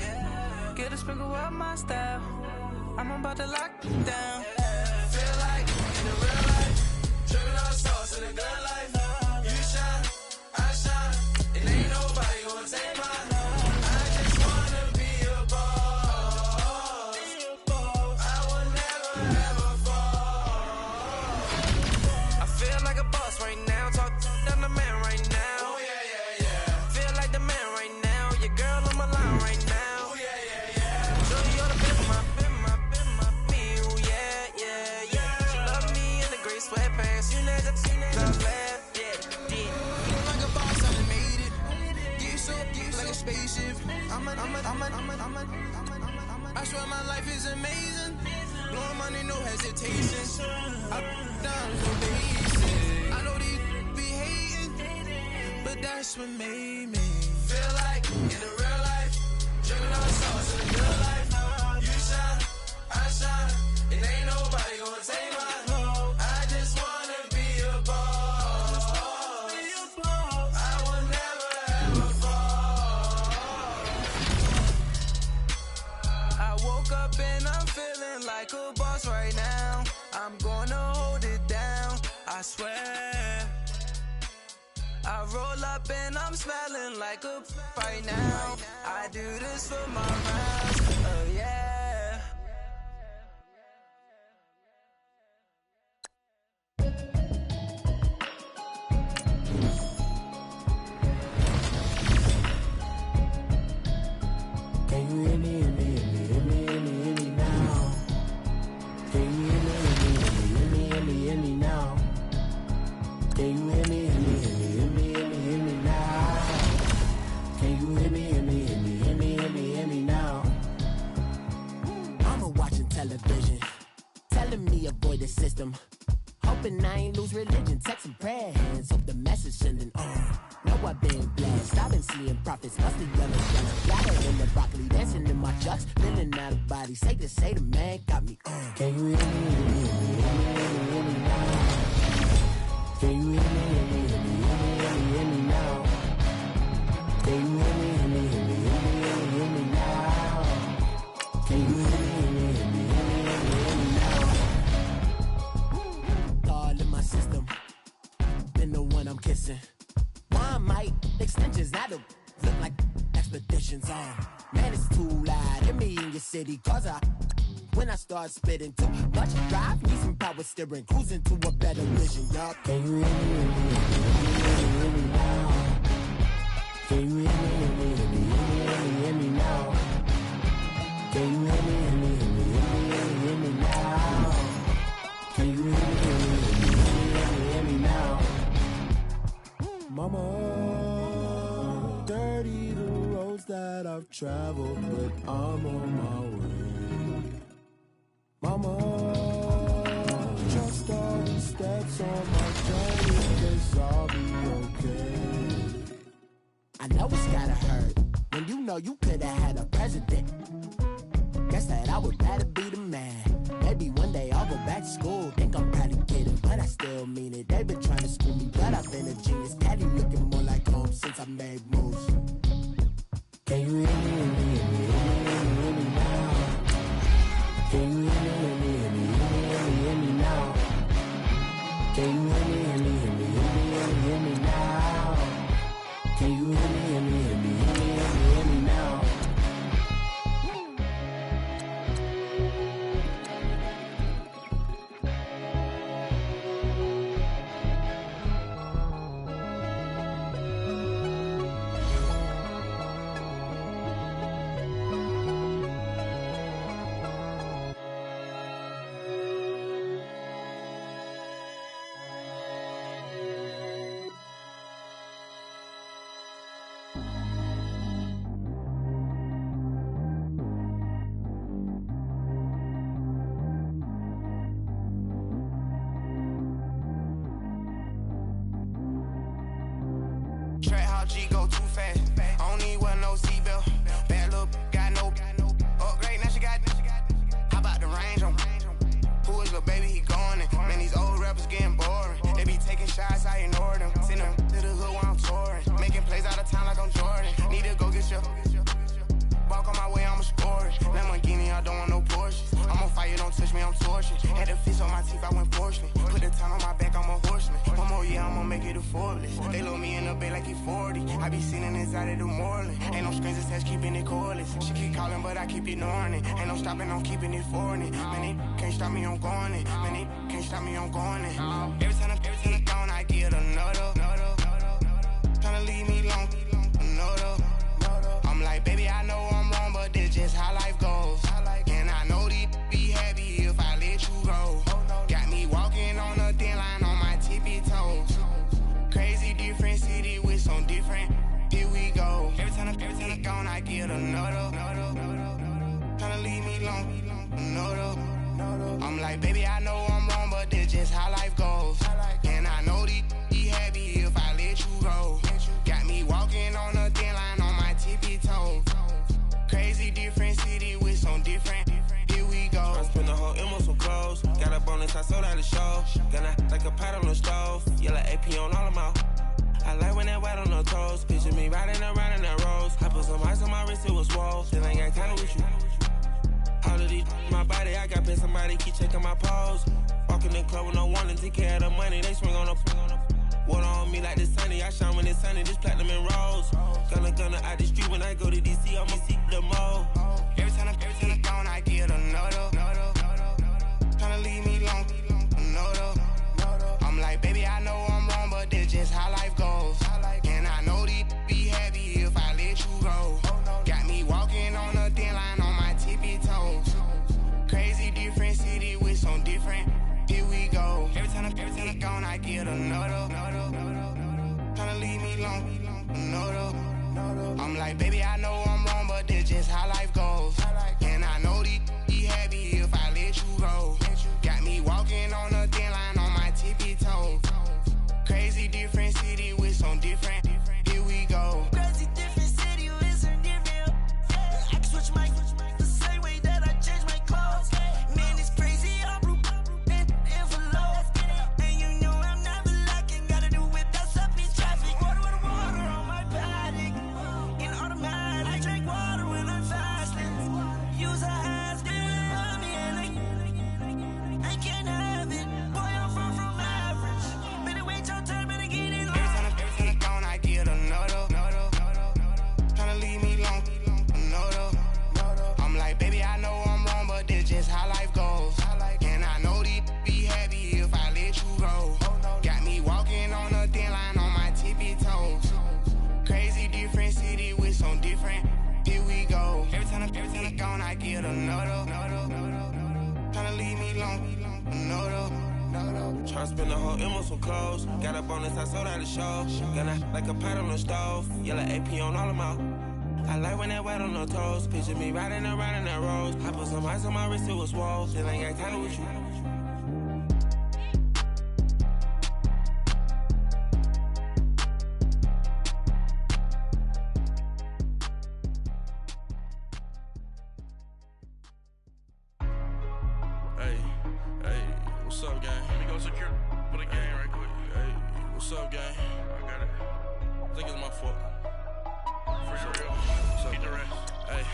I: Get a sprinkle up my style. I'm about to lock you down. Feel like in the real life. Dripping all sauce in the good life. You shine, I shine. And ain't nobody gonna take mine. I just wanna be a boss. I will never ever fall. I feel like a boss right now. Talk to the man right now. Oh yeah, yeah, yeah. Feel like the man right now. Your girl on my line right now. Oh yeah, yeah, yeah. Show you all the been my, me. Oh yeah, yeah, yeah. She love me in the gray sweatpants. You never love that. Yeah, yeah. Feel like a boss, I done made it. Get so like a spaceship. I swear my life is amazing. Blowing money, no hesitation. I down so basic. I know these be hating, but that's what made me feel like in the real life. Drinking all sauce in the good life. You shine, I shine, and ain't nobody gonna take my home. I just wanna be a boss. I will never ever fall. I woke up and I'm feeling like a boss right now. I'm gonna hold it down, I swear. I roll up and I'm smelling like a right now. I do this for my rounds, oh yeah.
E: Can you hear me, hear me, hear me, hear me, hear me, hear me now? Can you hear me, hear me, hear me, hear me, hear me, hear me now? Can you hear me, hear me, hear me, hear me, hear me, hear me now? Can you hear me, hear me, hear me, hear me, hear me, hear me now? Mama watching television, telling me avoid the system. Hoping I ain't lose religion, texting prayer hands, hope the message sending on. Know I've been blessed, I've been seeing prophets, must have yellow shucks. Flatter in the broccoli, dancing in my chucks, feeling out of body, say the man got me on. Can you hear me, hear me, hear me, hear me, hear me now? Can you hear me, hear me, hear me, hear me, hear me now? Can you hear me, hear me, hear me, hear me, hear me now? Can you hear me, hear me, hear me, hear me, hear me now? All in my system, been the one I'm kissing. One might extensions, now the look like expeditions on. Man, it's too loud, hear me in your city, cause when I start spitting too much drive, need some power steering, cruising to a better vision, y'all. Can you hear me, hear me, hear me now? Can you hear me, hear me, hear me, hear me now? Can you hear me, hear me, hear me, hear me now? Can you hear me, hear me, hear me now? Mama, dirty the roads that I've traveled, but I'm on my way. Mama, trust all the steps on my journey, 'cause I'll be okay. I know it's gotta hurt when you know you could've had a president. Guess that I would rather be the man. Maybe one day I'll go back to school. Think I'm probably kidding, but I still mean it. They've been trying to school me, but I've been a genius. Daddy looking more like home since I made moves. Can you hear me, hear me, hear me, hear me, hear me now? Can you hear me, hear me, hear me, hear me, hear me now? Can you hear me, hear me, hear me, hear me, hear me now? Can you hear me, hear me, hear me, hear me, hear me now?
J: G go too fast. I don't need one no seatbelt. Bad look, got no upgrade. Now she got. How about portion. Had the fist on my teeth, I went fortunate. Put the time on my back, I'm a horseman. One more year, I'ma make it a Forbes. They load me in the bed like he 40. I be sitting inside of the Moreland. Ain't no strings attached, keeping it cordless. She keep calling, but I keep ignoring it. Ain't no stopping, I'm keeping it for it. Man, they can't stop me, I'm going it. Man, they can't stop me, I'm going it. Every time I'm gone, I get another. Tryna leave me long, another. I'm like, baby, I know I'm wrong, but this just how life goes. And I know these be happy if I let you go. Got me walking on a thin line on my tippy toes. Crazy different city with some different. Here we go. Every time I'm gone, I get another. Tryna leave me long, another. I'm like, baby, I know I'm wrong, but this just how life goes. And I know these be happy if I let you go. Got me walking on a thin line on my tippy toes. Crazy different city with some different. Here we go.
K: I spent the whole M on some clothes. Got a bonus, I sold out the show. Gonna like a pot on the stove. Yellow AP on all of my. I like when that white on the toes. Picture me riding around in that rose. I put some ice on my wrist, it was swole. Still ain't got time with you. All of these, my body, I got been somebody keep checking my pose. Walking in the club with no warning, take care of the money. They swing on the. Water on me like the sunny, I shine when it's sunny, this platinum and rose. Gonna out the street when I go to DC, I'ma see the mo.
J: Every time I'm gone, I get another. Tryna leave me long, another. I'm like, baby, I know I'm wrong, but this just how life goes. And I know these be happy if I let you go. Got me walking on a thin line on my tippy toes. Crazy different city with some different. Here we go. Every time I'm gone, I get another. Tryna leave me long, another. I'm like, baby, I know I'm wrong, but this just how life goes. And I know these be happy if I let you go. Got me walking on a thin line on my tippy toes. Crazy different city with some different. Here we go.
E: Crazy different city with some different. I can switch my the same way that I change my clothes. Man, it's crazy, I'm blue and envelope. And you know I'm never lacking. Gotta do it, that's up in traffic. Water on my paddock. In automatic, I drink water when I'm fasting. Use a hands, do it on me, and I can't have it. Boy, I'm far from average. Better wait your turn, better get it long.
J: Every time I'm gone, I get another. Tryna leave me long, another. I'm like, baby, I know I'm wrong, but this just how life goes. And I know these be happy if I let you go. Got me walking on a thin line on my tippy toes. Crazy different city with some different. Here we go. Every time I'm gone, I get another. Tryna leave me long, another.
K: Tryna spend the whole M on some clothes. Got a bonus, I sold out the show. Gonna like a pot on the stove. Yellow AP on all of my. I like when that white on the toes. Picture me riding around in that rose. I put some ice on my wrist, it was swole. Still ain't got time with you.
L: What's up, gang? Let me go secure for the game right quick. Hey, what's up, gang? I got it. I think it's my fault. For real. Keep the rest. Hey,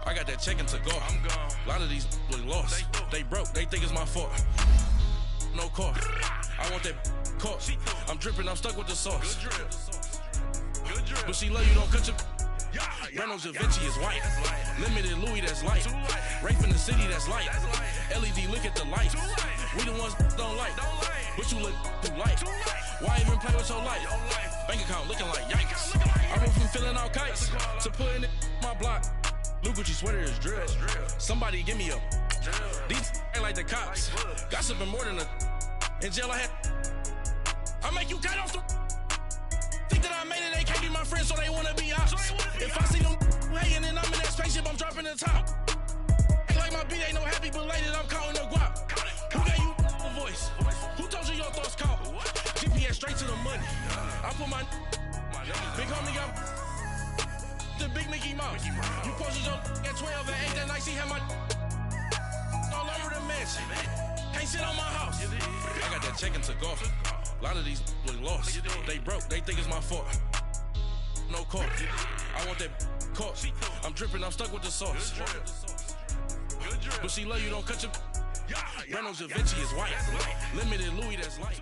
L: I got that check into go. I'm gone. A lot of these look lost. They broke. They think it's my fault. No car. I want that caught. I'm dripping. I'm stuck with the sauce. Good drip. Good drip. But she love you, don't cut your. Reynolds Da Vinci is white. Limited Louis, that's light. Rape in the city, that's light. LED, look at the light. We the ones don't like. But you look too light. Why even play with your life? Bank account looking like yikes. I went from filling out kites to putting it in my block. New Gucci sweater is drill. Somebody give me a. These ain't like the cops. Gossiping more than a. In jail I had. I make you cut off the. Think that I made it, they can't be my friends, so they wanna be ops. If I see them hanging and I'm in that spaceship, I'm dropping the top. Ain't like my beat ain't no happy, but later I'm counting the guap. Who gave you a voice? Who told you your thoughts count? GPS straight to the money. I put my big homie got the big Mickey Mouse. You posted your at 12 and 8 that night, she had my all over the mansion. Can't sit on my house. I got that check into golf. A lot of these look lost. They broke, they think it's my fault. No car. I want that caught. I'm dripping, I'm stuck with the sauce. But she love you, don't cut your. Reynolds Da Vinci is white. Limited Louis, that's light.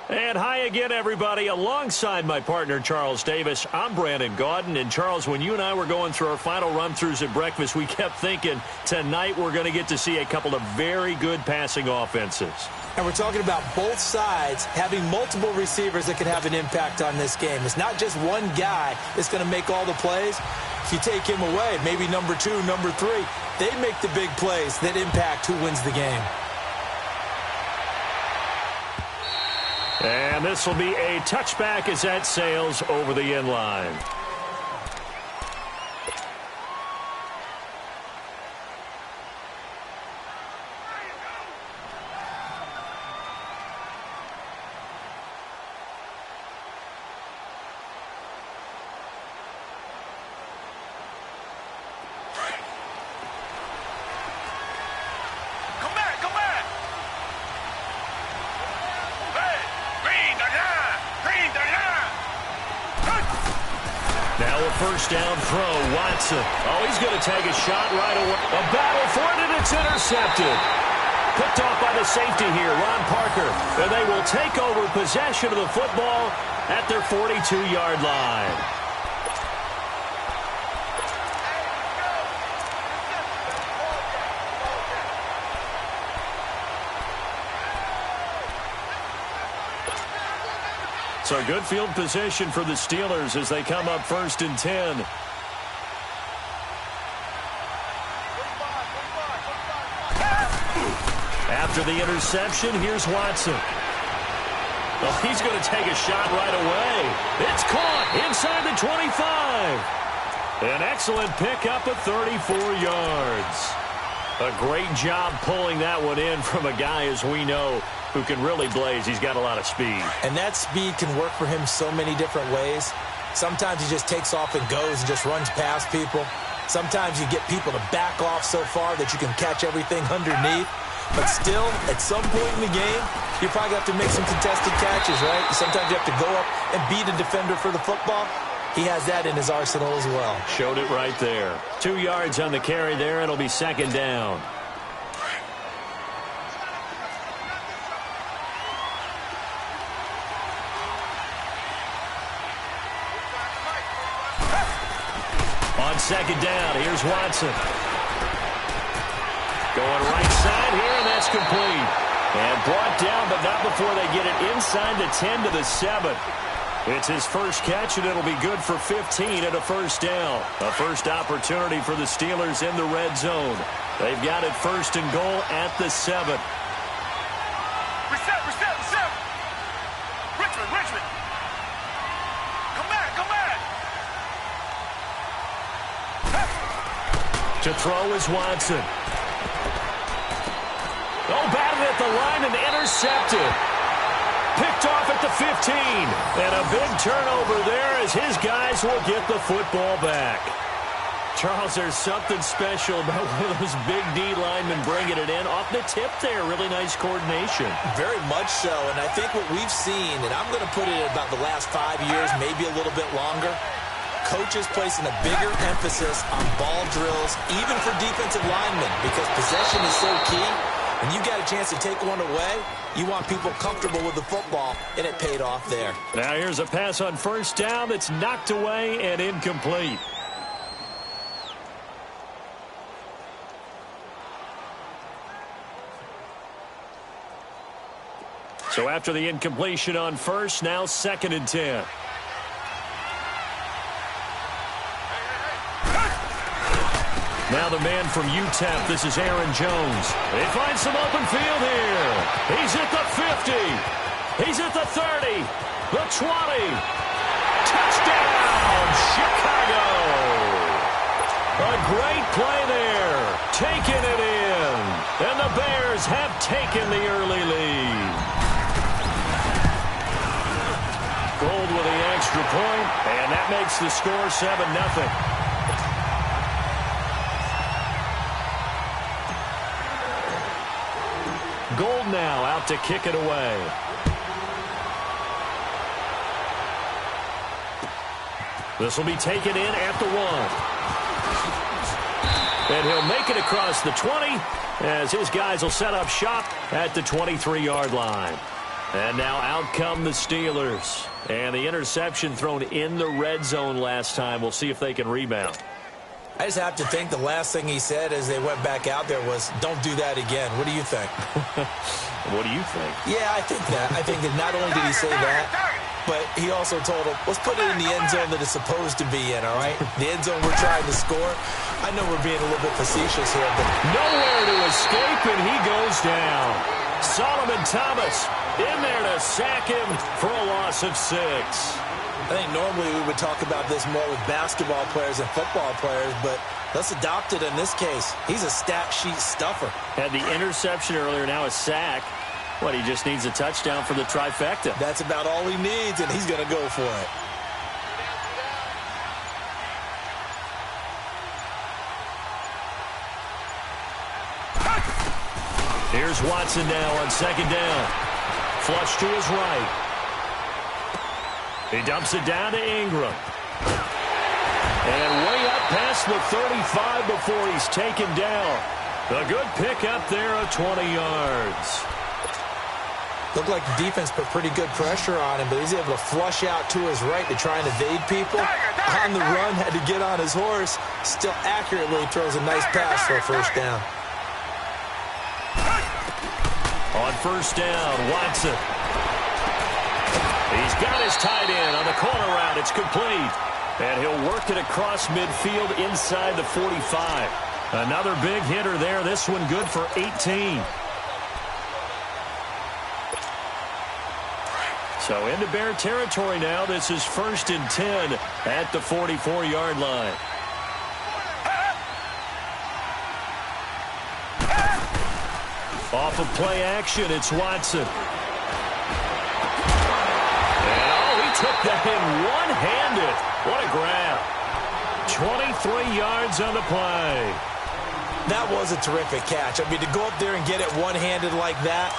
B: And hi again, everybody. Alongside my partner, Charles Davis, I'm Brandon Gaudin. And, Charles, when you and I were going through our final run-throughs at breakfast, we kept thinking tonight we're going to get to see a couple of very good passing offenses.
A: And we're talking about both sides having multiple receivers that can have an impact on this game. It's not just one guy that's going to make all the plays. If you take him away, maybe number 2, number 3, they make the big plays that impact who wins the game.
B: And this will be a touchback as that sails over the end line. First down throw, Watson. Oh, he's going to take a shot right away. A battle for it, and it's intercepted. Picked off by the safety here, Ron Parker. And they will take over possession of the football at their 42-yard line. So good field position for the Steelers as they come up 1st and 10. After the interception, here's Watson. Well, he's going to take a shot right away. It's caught inside the 25. An excellent pickup of 34 yards. A great job pulling that one in from a guy, as we know, who can really blaze. He's got a lot of speed.
A: And that speed can work for him so many different ways. Sometimes he just takes off and goes and just runs past people. Sometimes you get people to back off so far that you can catch everything underneath. But still, at some point in the game, you probably have to make some contested catches, right? Sometimes you have to go up and beat a defender for the football. He has that in his arsenal as well.
B: Showed it right there. 2 yards on the carry there. It'll be 2nd down. On 2nd down, here's Watson. Going right side here, and that's complete. And brought down, but not before they get it inside the 10 to the 7. It's his first catch, and it'll be good for 15 at a 1st down. A first opportunity for the Steelers in the red zone. They've got it 1st and goal at the 7.
C: Reset. Richmond. Come back.
B: To throw is Watson. Oh, batted at the line and intercepted. Picked off at the 15. And a big turnover there as his guys will get the football back. Charles, there's something special about one of those big D linemen bringing it in. Off the tip there, really nice coordination.
A: Very much so, and I think what we've seen, and I'm going to put it at about the last 5 years, maybe a little bit longer, coaches placing a bigger emphasis on ball drills, even for defensive linemen, because possession is so key. When you got a chance to take one away, you want people comfortable with the football, and it paid off there.
B: Now here's a pass on 1st down that's knocked away and incomplete. So after the incompletion on 1st, now 2nd and 10. Now the man from UTEP, this is Aaron Jones. They find some open field here. He's at the 50. He's at the 30. The 20. Touchdown, Chicago. A great play there. Taking it in. And the Bears have taken the early lead. Gold with the extra point, and that makes the score 7-0. Gold now out to kick it away. This will be taken in at the 1. And he'll make it across the 20 as his guys will set up shop at the 23-yard line. And now out come the Steelers. And the interception thrown in the red zone last time. We'll see if they can rebound.
A: I just have to think the last thing he said as they went back out there was, don't do that again. What do you think?
B: What do you think?
A: Yeah, I think that. I think that not only did he say that, but he also told him, let's put it in the end zone that it's supposed to be in, all right? The end zone we're trying to score. I know we're being a little bit facetious here, but
B: nowhere to escape, and he goes down. Solomon Thomas in there to sack him for a loss of 6.
A: I think normally we would talk about this more with basketball players and football players, but let's adopt it in this case. He's a stat sheet stuffer.
B: Had the interception earlier, now a sack. What, he just needs a touchdown for the trifecta.
A: That's about all he needs, and he's going to go for it.
B: Here's Watson now on second down. Flush to his right. He dumps it down to Ingram. And way up past the 35 before he's taken down. A good pickup there of 20 yards.
A: Looked like the defense put pretty good pressure on him, but he's able to flush out to his right to try and evade people. On the run, had to get on his horse. Still accurately throws a nice pass for a first down.
B: On first down, Watson. He's got his tight end on the corner route. It's complete. And he'll work it across midfield inside the 45. Another big hitter there. This one good for 18. So into Bear territory now. This is 1st and 10 at the 44-yard line. Off of play action, it's Watson. And, he took that in one-handed. What a grab. 23 yards on the play.
A: That was a terrific catch. I mean, to go up there and get it one-handed like that,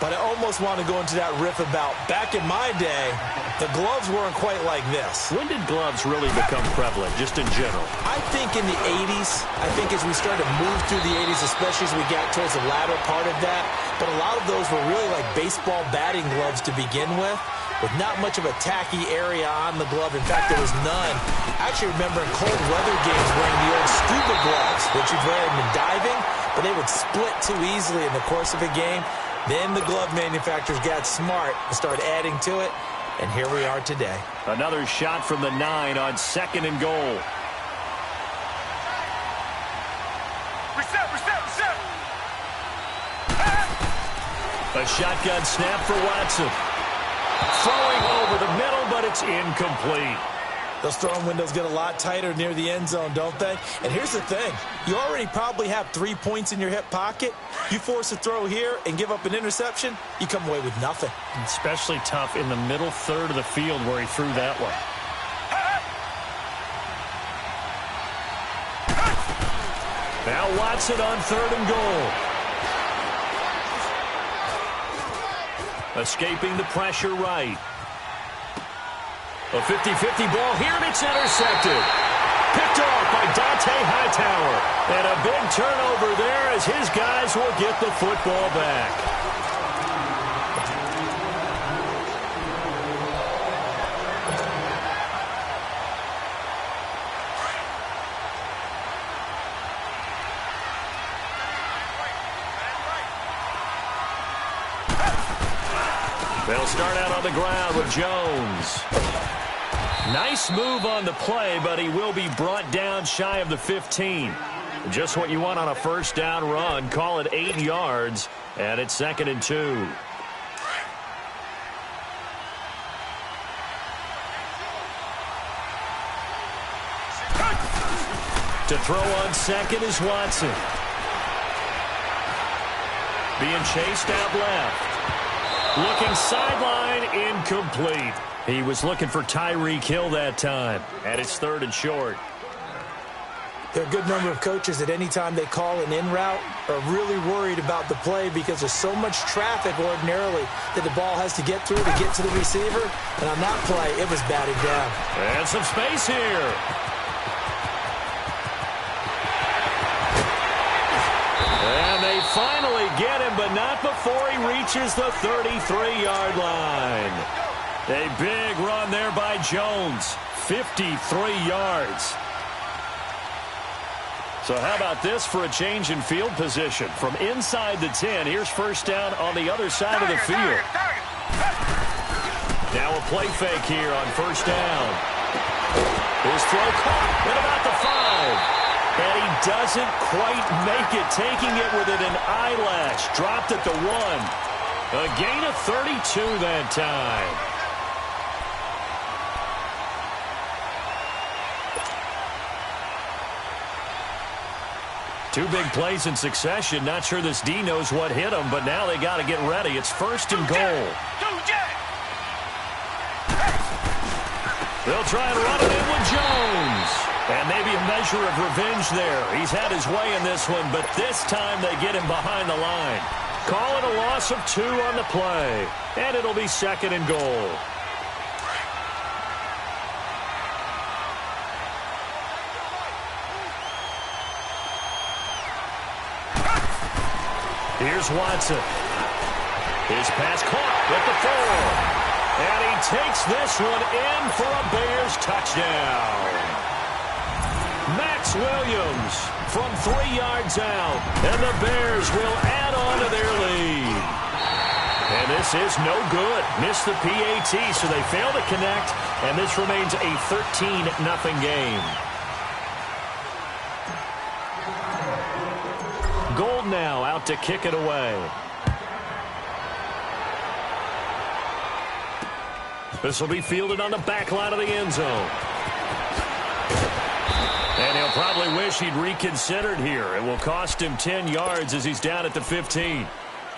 A: but I almost want to go into that riff about back in my day, the gloves weren't quite like this.
B: When did gloves really become prevalent, just in general?
A: I think in the 80s. I think as we started to move through the 80s, especially as we got towards the latter part of that. But a lot of those were really like baseball batting gloves to begin with not much of a tacky area on the glove. In fact, there was none. I actually remember in cold weather games wearing the old scuba gloves, which you'd wear them in diving, but they would split too easily in the course of a game. Then the glove manufacturers got smart and started adding to it, and here we are today.
B: Another shot from the 9 on 2nd and goal.
C: Reset.
B: A shotgun snap for Watson. Throwing over the middle, but it's incomplete.
A: Those throwing windows get a lot tighter near the end zone, don't they? And here's the thing. You already probably have 3 points in your hip pocket. You force a throw here and give up an interception, you come away with nothing.
B: Especially tough in the middle third of the field where he threw that one. Now Watson on 3rd and goal. Escaping the pressure right. A 50-50 ball here, and it's intercepted. Picked off by Dante Hightower. And a big turnover there as his guys will get the football back. They'll start out on the ground with Jones. Nice move on the play, but he will be brought down shy of the 15. Just what you want on a first down run. Call it 8 yards, and it's 2nd and 2. To throw on 2nd is Watson. Being chased out left. Looking sideline, incomplete. He was looking for Tyreek Hill that time. And it's 3rd and short.
A: There are a good number of coaches that any time they call an in route are really worried about the play because there's so much traffic ordinarily that the ball has to get through to get to the receiver. And on that play, it was batted down.
B: And some space here. get him, but not before he reaches the 33-yard line. A big run there by Jones. 53 yards. So how about this for a change in field position? From inside the 10, here's first down on the other side of the field. Now a play fake here on first down. His throw caught at about the 5. And he doesn't quite make it, taking it within an eyelash. Dropped at the 1. A gain of 32 that time. Two big plays in succession. Not sure this D knows what hit him, but now they got to get ready. It's first and goal. They'll try and run it in with Jones. And maybe a measure of revenge there. He's had his way in this one, but this time they get him behind the line. Call it a loss of 2 on the play. And it'll be second and goal. Here's Watson. His pass caught at the 4. And he takes this one in for a Bears touchdown. Max Williams from 3 yards out. And the Bears will add on to their lead. And this is no good. Missed the PAT, so they fail to connect. And this remains a 13-0 game. Gold now out to kick it away. This will be fielded on the back line of the end zone. And he'll probably wish he'd reconsidered here. It will cost him 10 yards as he's down at the 15.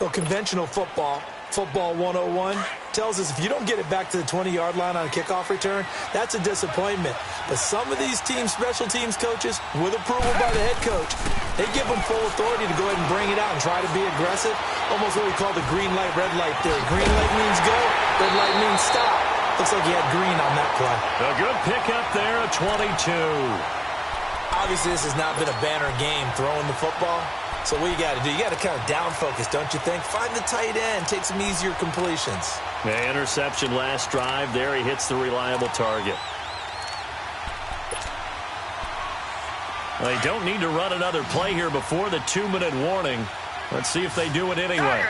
A: Well, conventional football 101, tells us if you don't get it back to the 20-yard line on a kickoff return, that's a disappointment. But some of these teams, special teams coaches, with approval by the head coach, they give them full authority to go ahead and bring it out and try to be aggressive. Almost what we call the green light, red light theory. Green light means go, red light means stop. Looks like he had green on that play.
B: A good pickup there at 22.
A: Obviously, this has not been a banner game throwing the football. So what you got to do, you got to kind of down focus, don't you think? Find the tight end, take some easier completions.
B: The interception last drive. There he hits the reliable target. They don't need to run another play here before the 2-minute warning. Let's see if they do it anyway.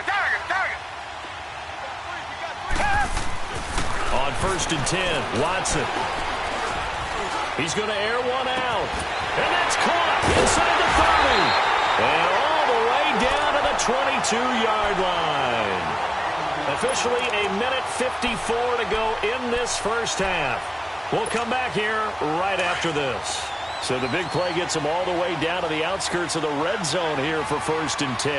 B: On first and 10, Watson. He's going to air one out. And that's caught inside the 30. And all the way down to the 22-yard line. Officially a minute 54 to go in this first half. We'll come back here right after this. So the big play gets them all the way down to the outskirts of the red zone here for first and 10.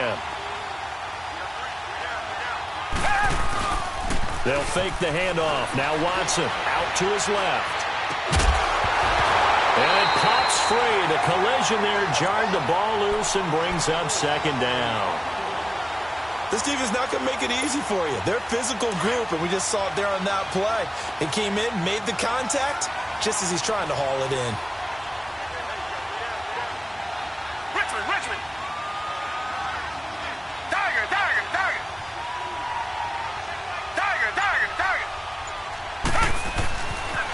B: They'll fake the handoff. Now Watson out to his left. And it pops free. The collision there jarred the ball loose and brings up second down.
A: This team is not going to make it easy for you. They're a physical group, and we just saw it there on that play. It came in, made the contact, just as he's trying to haul it in.
C: Richmond. Tiger.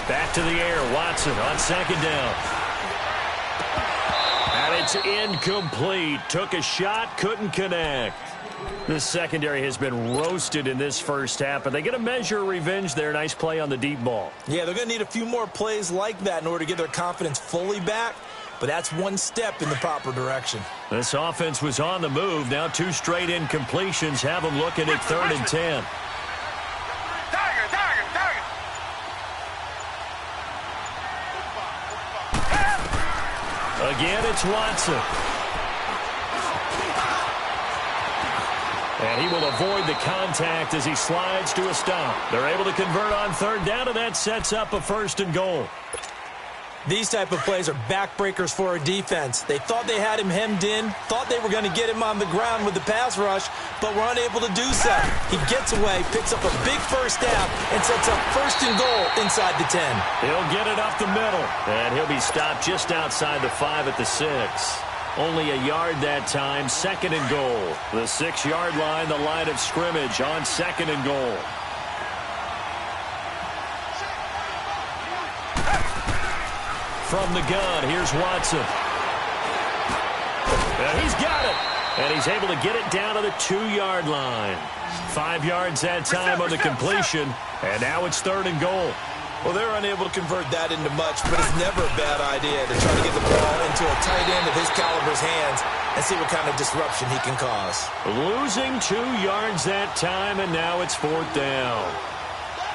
B: Back to the air, Watson on second down. And it's incomplete. Took a shot, couldn't connect. The secondary has been roasted in this first half, but they get a measure of revenge there. Nice play on the deep ball.
A: Yeah, they're going to need a few more plays like that in order to get their confidence fully back, but that's one step in the proper direction.
B: This offense was on the move. Now 2 straight incompletions have them looking at 3rd and 10. Again, it's Watson. And he will avoid the contact as he slides to a stop. They're able to convert on 3rd down, and that sets up a 1st and goal.
A: These type of plays are backbreakers for a defense. They thought they had him hemmed in, thought they were going to get him on the ground with the pass rush, but were unable to do so. He gets away, picks up a big first down, and sets up 1st and goal inside the 10.
B: He'll get it up the middle, and he'll be stopped just outside the 5 at the 6. Only a yard that time, 2nd and goal. The 6-yard line, the line of scrimmage on 2nd and goal. From the gun, here's Watson. And he's got it. And he's able to get it down to the 2-yard line. 5 yards that time on the completion. And now it's 3rd and goal.
A: Well, they're unable to convert that into much, but it's never a bad idea to try to get the ball into a tight end of his caliber's hands and see what kind of disruption he can cause.
B: Losing 2 yards that time, and now it's 4th down.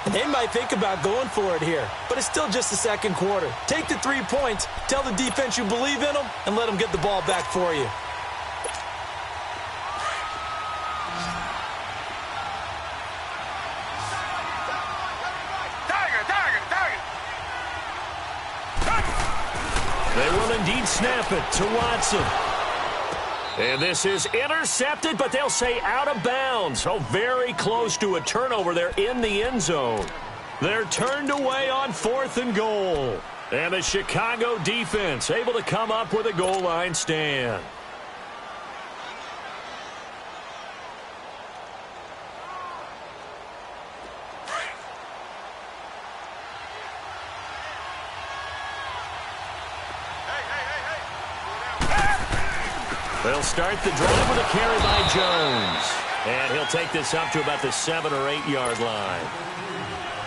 A: And they might think about going for it here, but it's still just the 2nd quarter. Take the 3 points, tell the defense you believe in them, and let them get the ball back for you.
B: They will indeed snap it to Watson. And this is intercepted, but they'll say out of bounds. So very close to a turnover there in the end zone. They're turned away on 4th and goal. And the Chicago defense able to come up with a goal line stand. They'll start the drive with a carry by Jones. And he'll take this up to about the 7 or 8 yard line.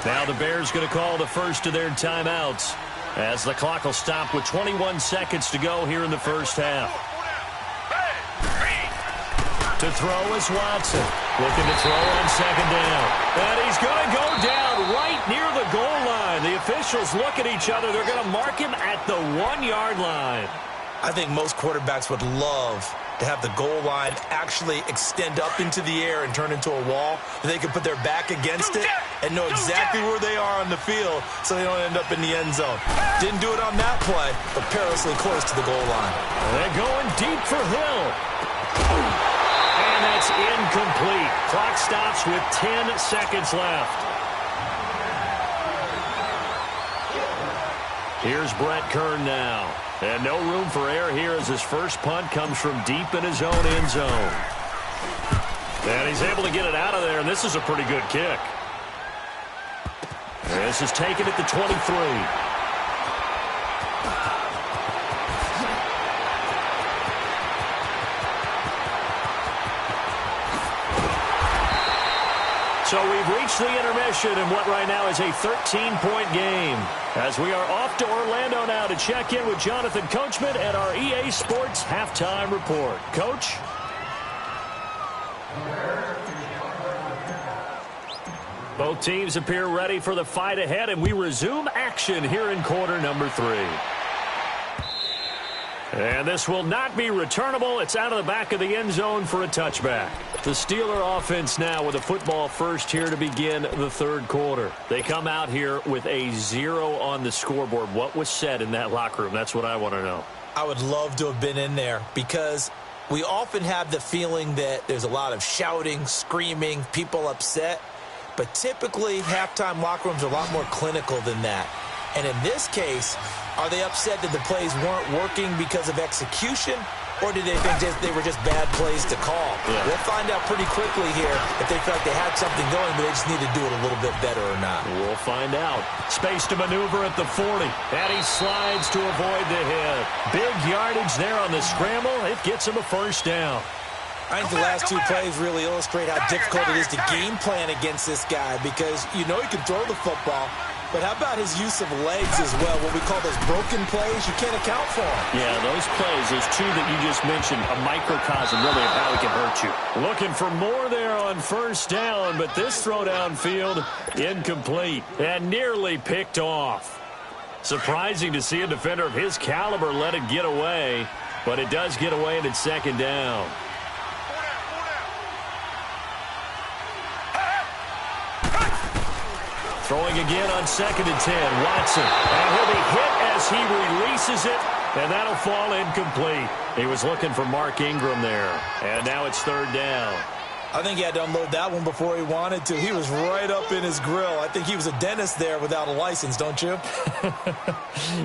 B: Now the Bears going to call the first of their timeouts as the clock will stop with 21 seconds to go here in the first half. To throw is Watson. Looking to throw on 2nd down. And he's going to go down right near the goal line. The officials look at each other. They're going to mark him at the 1 yard line.
A: I think most quarterbacks would love to have the goal line actually extend up into the air and turn into a wall. They can put their back against it and know exactly where they are on the field so they don't end up in the end zone. Didn't do it on that play, but perilously close to the goal line.
B: They're going deep for Hill. And that's incomplete. Clock stops with 10 seconds left. Here's Brett Kern now. And no room for error here as his first punt comes from deep in his own end zone. And he's able to get it out of there, and this is a pretty good kick. This is taken at the 23. So we've reached the intermission in what right now is a 13-point game. As we are off to Orlando now to check in with Jonathan Coachman at our EA Sports Halftime Report. Coach? Both teams appear ready for the fight ahead, and we resume action here in quarter number 3. And this will not be returnable. It's out of the back of the end zone for a touchback. The Steeler offense now with a football first here to begin the third quarter. They come out here with a 0 on the scoreboard. What was said in that locker room? That's what I want to know.
A: I would love to have been in there because we often have the feeling that there's a lot of shouting, screaming, people upset. But typically, halftime locker rooms are a lot more clinical than that. And in this case, are they upset that the plays weren't working because of execution, or did they think they were just bad plays to call? Yeah. We'll find out pretty quickly here if they feel like they had something going, but they just need to do it a little bit better or not.
B: We'll find out. Space to maneuver at the 40, and he slides to avoid the hit. Big yardage there on the scramble. It gets him a first down.
A: I think the last two plays really illustrate how difficult it is to game plan against this guy because you know he can throw the football, but how about his use of legs as well? What we call those broken plays, you can't account for them.
B: Yeah, those plays, those two that you just mentioned, a microcosm really of how he can hurt you. Looking for more there on first down, but this throw downfield, incomplete and nearly picked off. Surprising to see a defender of his caliber let it get away, but it does get away and it's second down. Throwing again on 2nd and 10, Watson. And he'll be hit as he releases it, and that'll fall incomplete. He was looking for Mark Ingram there. And now it's third down.
A: I think he had to unload that one before he wanted to. He was right up in his grill. I think he was a dentist there without a license, don't you?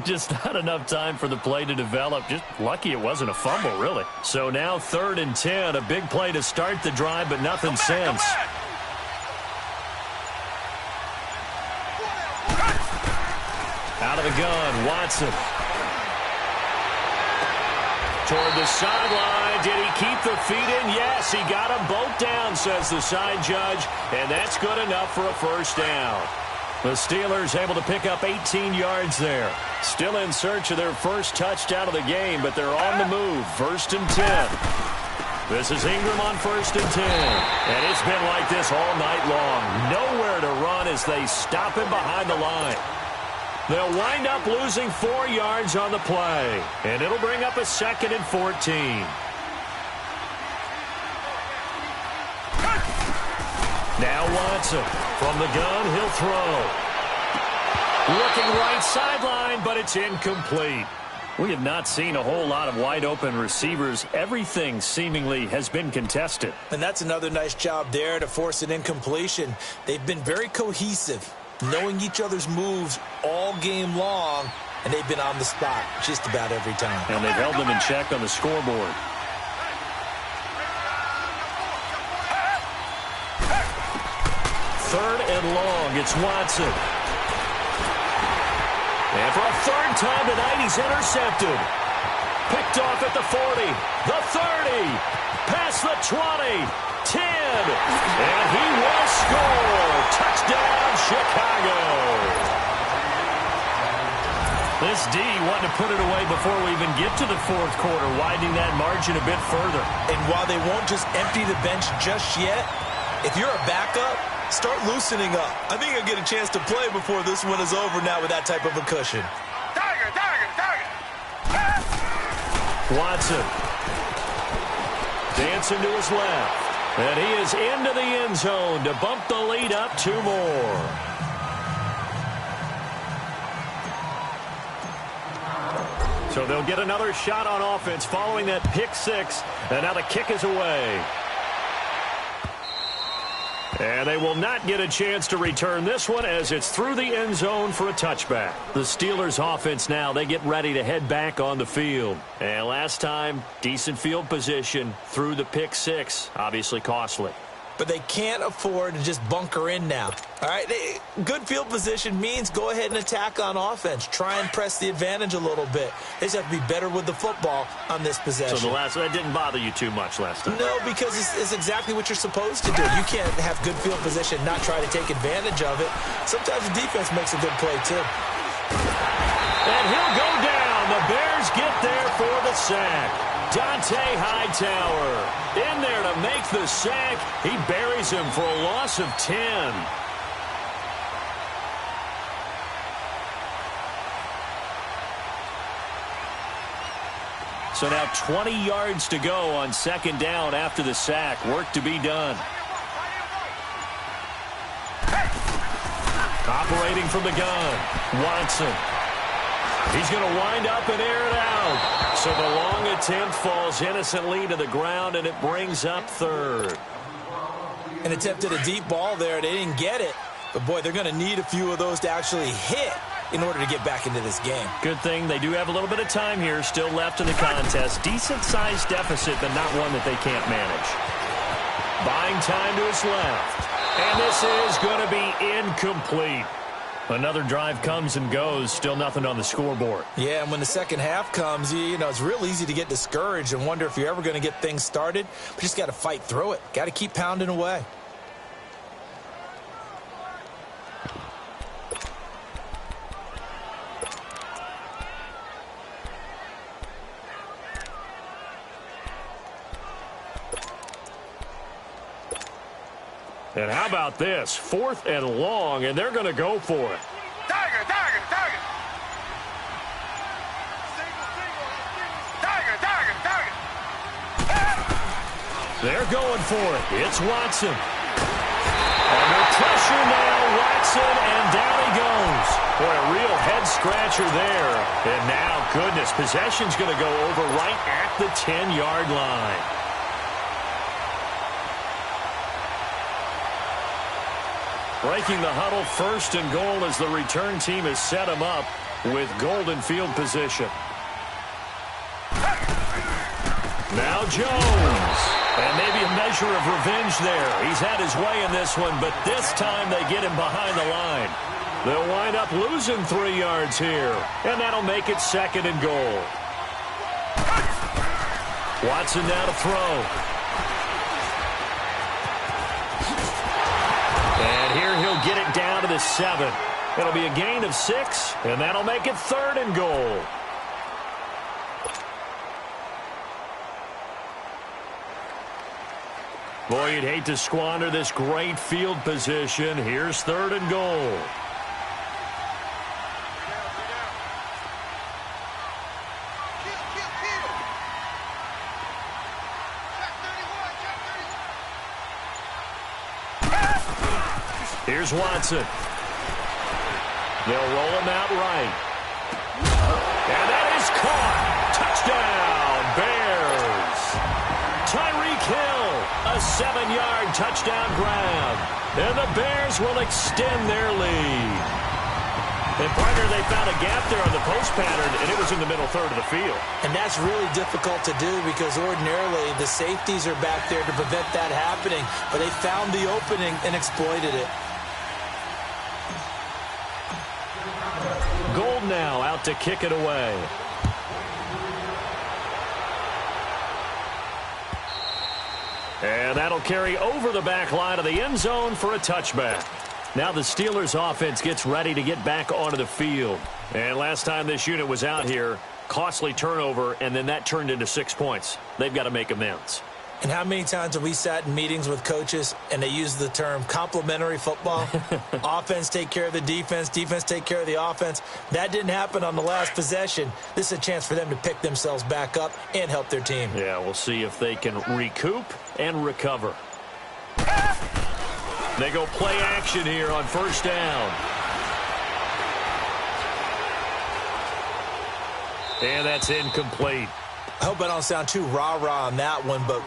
B: Just not enough time for the play to develop. Just lucky it wasn't a fumble, really. So now 3rd and 10. A big play to start the drive, but nothing since. Out of the gun, Watson. Toward the sideline. Did he keep the feet in? Yes, he got them both down, says the side judge. And that's good enough for a first down. The Steelers able to pick up 18 yards there. Still in search of their first touchdown of the game, but they're on the move. 1st and 10. This is Ingram on 1st and 10. And it's been like this all night long. Nowhere to run as they stop him behind the line. They'll wind up losing 4 yards on the play. And it'll bring up a 2nd and 14. Now Watson. From the gun, he'll throw. Looking right sideline, but it's incomplete. We have not seen a whole lot of wide-open receivers. Everything seemingly has been contested.
A: And that's another nice job there to force an incompletion. They've been very cohesive, knowing each other's moves all game long, and they've been on the spot just about every time.
B: And they've held them in check on the scoreboard. Third and long, it's Watson. And for a 3rd time tonight, he's intercepted. Picked off at the 40, the 30, past the 20, 10, and he will score. Touchdown, Chicago. This D wanted to put it away before we even get to the 4th quarter, widening that margin a bit further.
A: And while they won't just empty the bench just yet, if you're a backup, start loosening up. I think you'll get a chance to play before this one is over now with that type of a cushion.
C: Tiger.
B: Watson. Dancing to his left. And he is into the end zone to bump the lead up 2 more. So they'll get another shot on offense following that pick 6. And now the kick is away. And they will not get a chance to return this one as it's through the end zone for a touchback. The Steelers offense now, they get ready to head back on the field. And last time, decent field position through the pick 6, obviously costly.
A: But they can't afford to just bunker in now. All right, good field position means go ahead and attack on offense. Try and press the advantage a little bit. They just have to be better with the football on this possession.
B: So that didn't bother you too much last time?
A: No, because it's exactly what you're supposed to do. You can't have good field position, not try to take advantage of it. Sometimes the defense makes a good play, too.
B: And he'll go down. The Bears get there for the sack. Dante Hightower in there to make the sack. He buries him for a loss of 10. So now 20 yards to go on 2nd down after the sack. Work to be done. Operating from the gun, Watson. He's going to wind up and air it out. So the long attempt falls innocently to the ground, and it brings up 3rd.
A: An attempt at a deep ball there. They didn't get it. But, boy, they're going to need a few of those to actually hit in order to get back into this game.
B: Good thing they do have a little bit of time here still left in the contest. Decent-sized deficit, but not one that they can't manage. Buying time to his left. And this is going to be incomplete. Another drive comes and goes, still nothing on the scoreboard.
A: Yeah, and when the second half comes, you know, it's real easy to get discouraged and wonder if you're ever going to get things started. But you just got to fight through it. Got to keep pounding away.
B: And how about this? 4th and long, and they're going to go for it.
C: Tiger.
B: They're going for it. It's Watson. Under pressure now, Watson, and down he goes. Boy, a real head-scratcher there. And now, goodness, possession's going to go over right at the 10-yard line. Breaking the huddle, 1st and goal as the return team has set him up with golden field position. Now Jones. And maybe a measure of revenge there. He's had his way in this one, but this time they get him behind the line. They'll wind up losing 3 yards here, and that'll make it 2nd and goal. Watson now to throw. And here he'll get it down to the 7. It'll be a gain of 6, and that'll make it 3rd and goal. Boy, you'd hate to squander this great field position. Here's 3rd and goal. Here's Watson. They'll roll him out right. And that is caught. Touchdown, Bears. Tyreek Hill, a 7-yard touchdown grab. And the Bears will extend their lead. And, partner, they found a gap there on the post pattern, and it was in the middle third of the field.
A: And that's really difficult to do because ordinarily the safeties are back there to prevent that happening. But they found the opening and exploited it.
B: Gold now out to kick it away. And that'll carry over the back line of the end zone for a touchback. Now the Steelers offense gets ready to get back onto the field. And last time this unit was out here, costly turnover, and then that turned into 6 points. They've got to make amends.
A: And how many times have we sat in meetings with coaches and they use the term complementary football? Offense take care of the defense, defense take care of the offense. That didn't happen on the last possession. This is a chance for them to pick themselves back up and help their team.
B: Yeah, we'll see if they can recoup and recover. They go play action here on 1st down. And that's incomplete.
A: I hope I don't sound too rah-rah on that one, but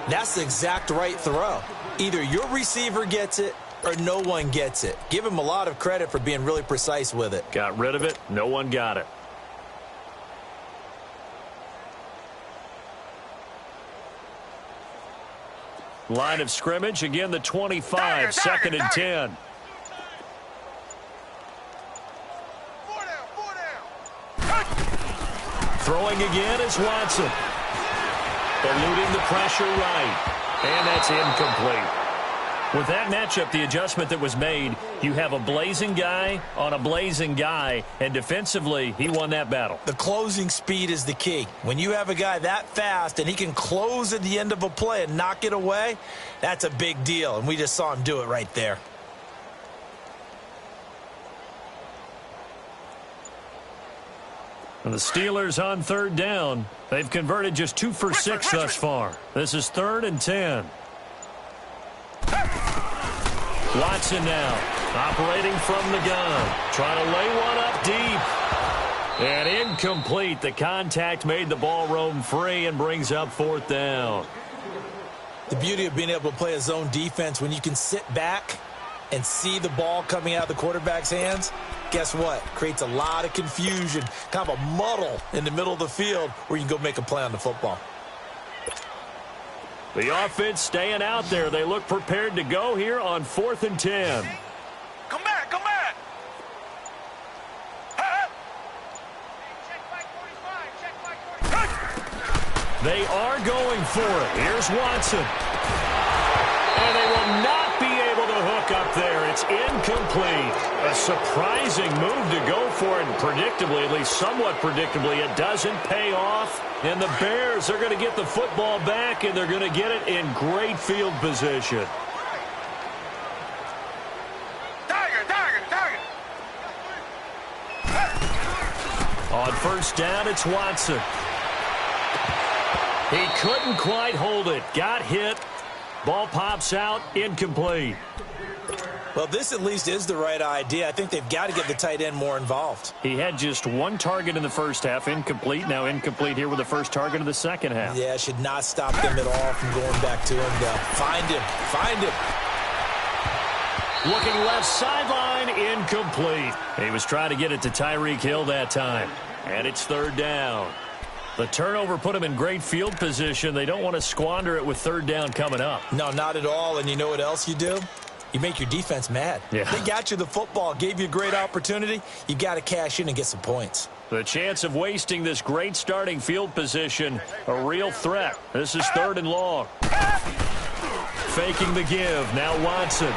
A: that's the exact right throw. Either your receiver gets it or no one gets it. Give him a lot of credit for being really precise with it.
B: Got rid of it. No one got it. Line of scrimmage, again the 25, 2nd and 10. Throwing again is Watson. Eluding the pressure right. And that's incomplete. With that matchup, the adjustment that was made, you have a blazing guy on a blazing guy, and defensively, he won that battle.
A: The closing speed is the key. When you have a guy that fast and he can close at the end of a play and knock it away, that's a big deal, and we just saw him do it right there.
B: And the Steelers on 3rd down. They've converted just 2 for 6 thus far. This is 3rd and 10. Watson now, operating from the gun, trying to lay one up deep. And incomplete. The contact made the ball roam free and brings up 4th down.
A: The beauty of being able to play a zone defense when you can sit back and see the ball coming out of the quarterback's hands, guess what? Creates a lot of confusion, kind of a muddle in the middle of the field where you can go make a play on the football.
B: The offense staying out there. They look prepared to go here on 4th and 10.
C: Come back, come back.
B: They are going for it. Here's Watson. And they will not be able to hook up there. It's incomplete. A surprising move to go for it. And predictably, at least somewhat predictably, it doesn't pay off. And the Bears are going to get the football back, and they're going to get it in great field position. On 1st down, it's Watson. He couldn't quite hold it. Got hit. Ball pops out. Incomplete.
A: Well, this at least is the right idea. I think they've got to get the tight end more involved.
B: He had just 1 target in the first half. Incomplete. Now incomplete here with the first target of the second half.
A: Yeah, should not stop them at all from going back to him. Find him. Find him.
B: Looking left sideline, incomplete. He was trying to get it to Tyreek Hill that time. And it's third down. The turnover put him in great field position. They don't want to squander it with third down coming up.
A: No, not at all. And you know what else you do? You make your defense mad.
B: Yeah.
A: They got you the football, gave you a great opportunity. You got to cash in and get some points.
B: The chance of wasting this great starting field position, a real threat. This is third and long. Faking the give. Now Watson.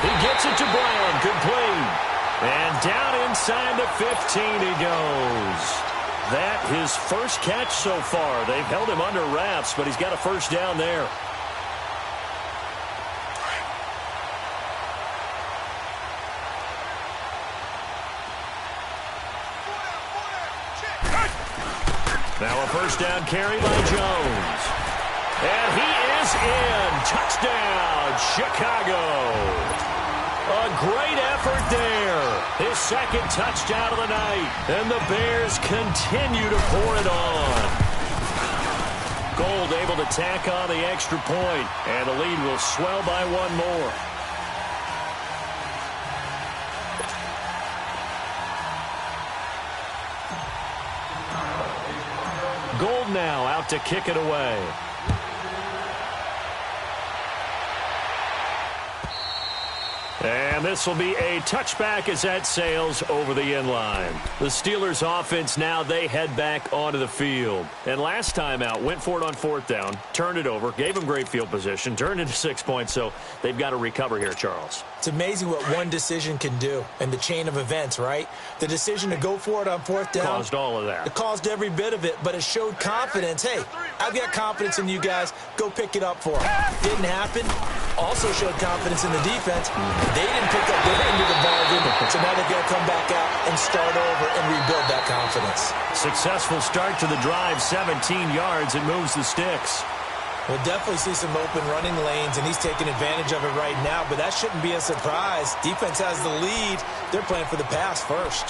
B: He gets it to Brown. Complete. And down inside the 15 he goes. That his first catch so far. They've held him under wraps, but he's got a first down there. Now a first down carry by Jones. And he is in. Touchdown, Chicago. A great effort there. His second touchdown of the night. And the Bears continue to pour it on. Gold able to tack on the extra point. And the lead will swell by one more. Gold now out to kick it away. And this will be a touchback as that sails over the end line. The Steelers offense now, they head back onto the field. And last time out, went for it on fourth down, turned it over, gave them great field position, turned into 6 points, so they've got to recover here, Charles.
A: It's amazing what one decision can do in the chain of events, right? The decision to go for it on fourth down.
B: Caused all of that.
A: It caused every bit of it, but it showed confidence. Hey, I've got confidence in you guys. Go pick it up for them. Didn't happen. Also showed confidence in the defense. They didn't pick up their end of the bargain, so now they've got to come back out and start over and rebuild that confidence.
B: Successful start to the drive, 17 yards. It moves the sticks.
A: We'll definitely see some open running lanes, and he's taking advantage of it right now, but that shouldn't be a surprise. Defense has the lead. They're playing for the pass first.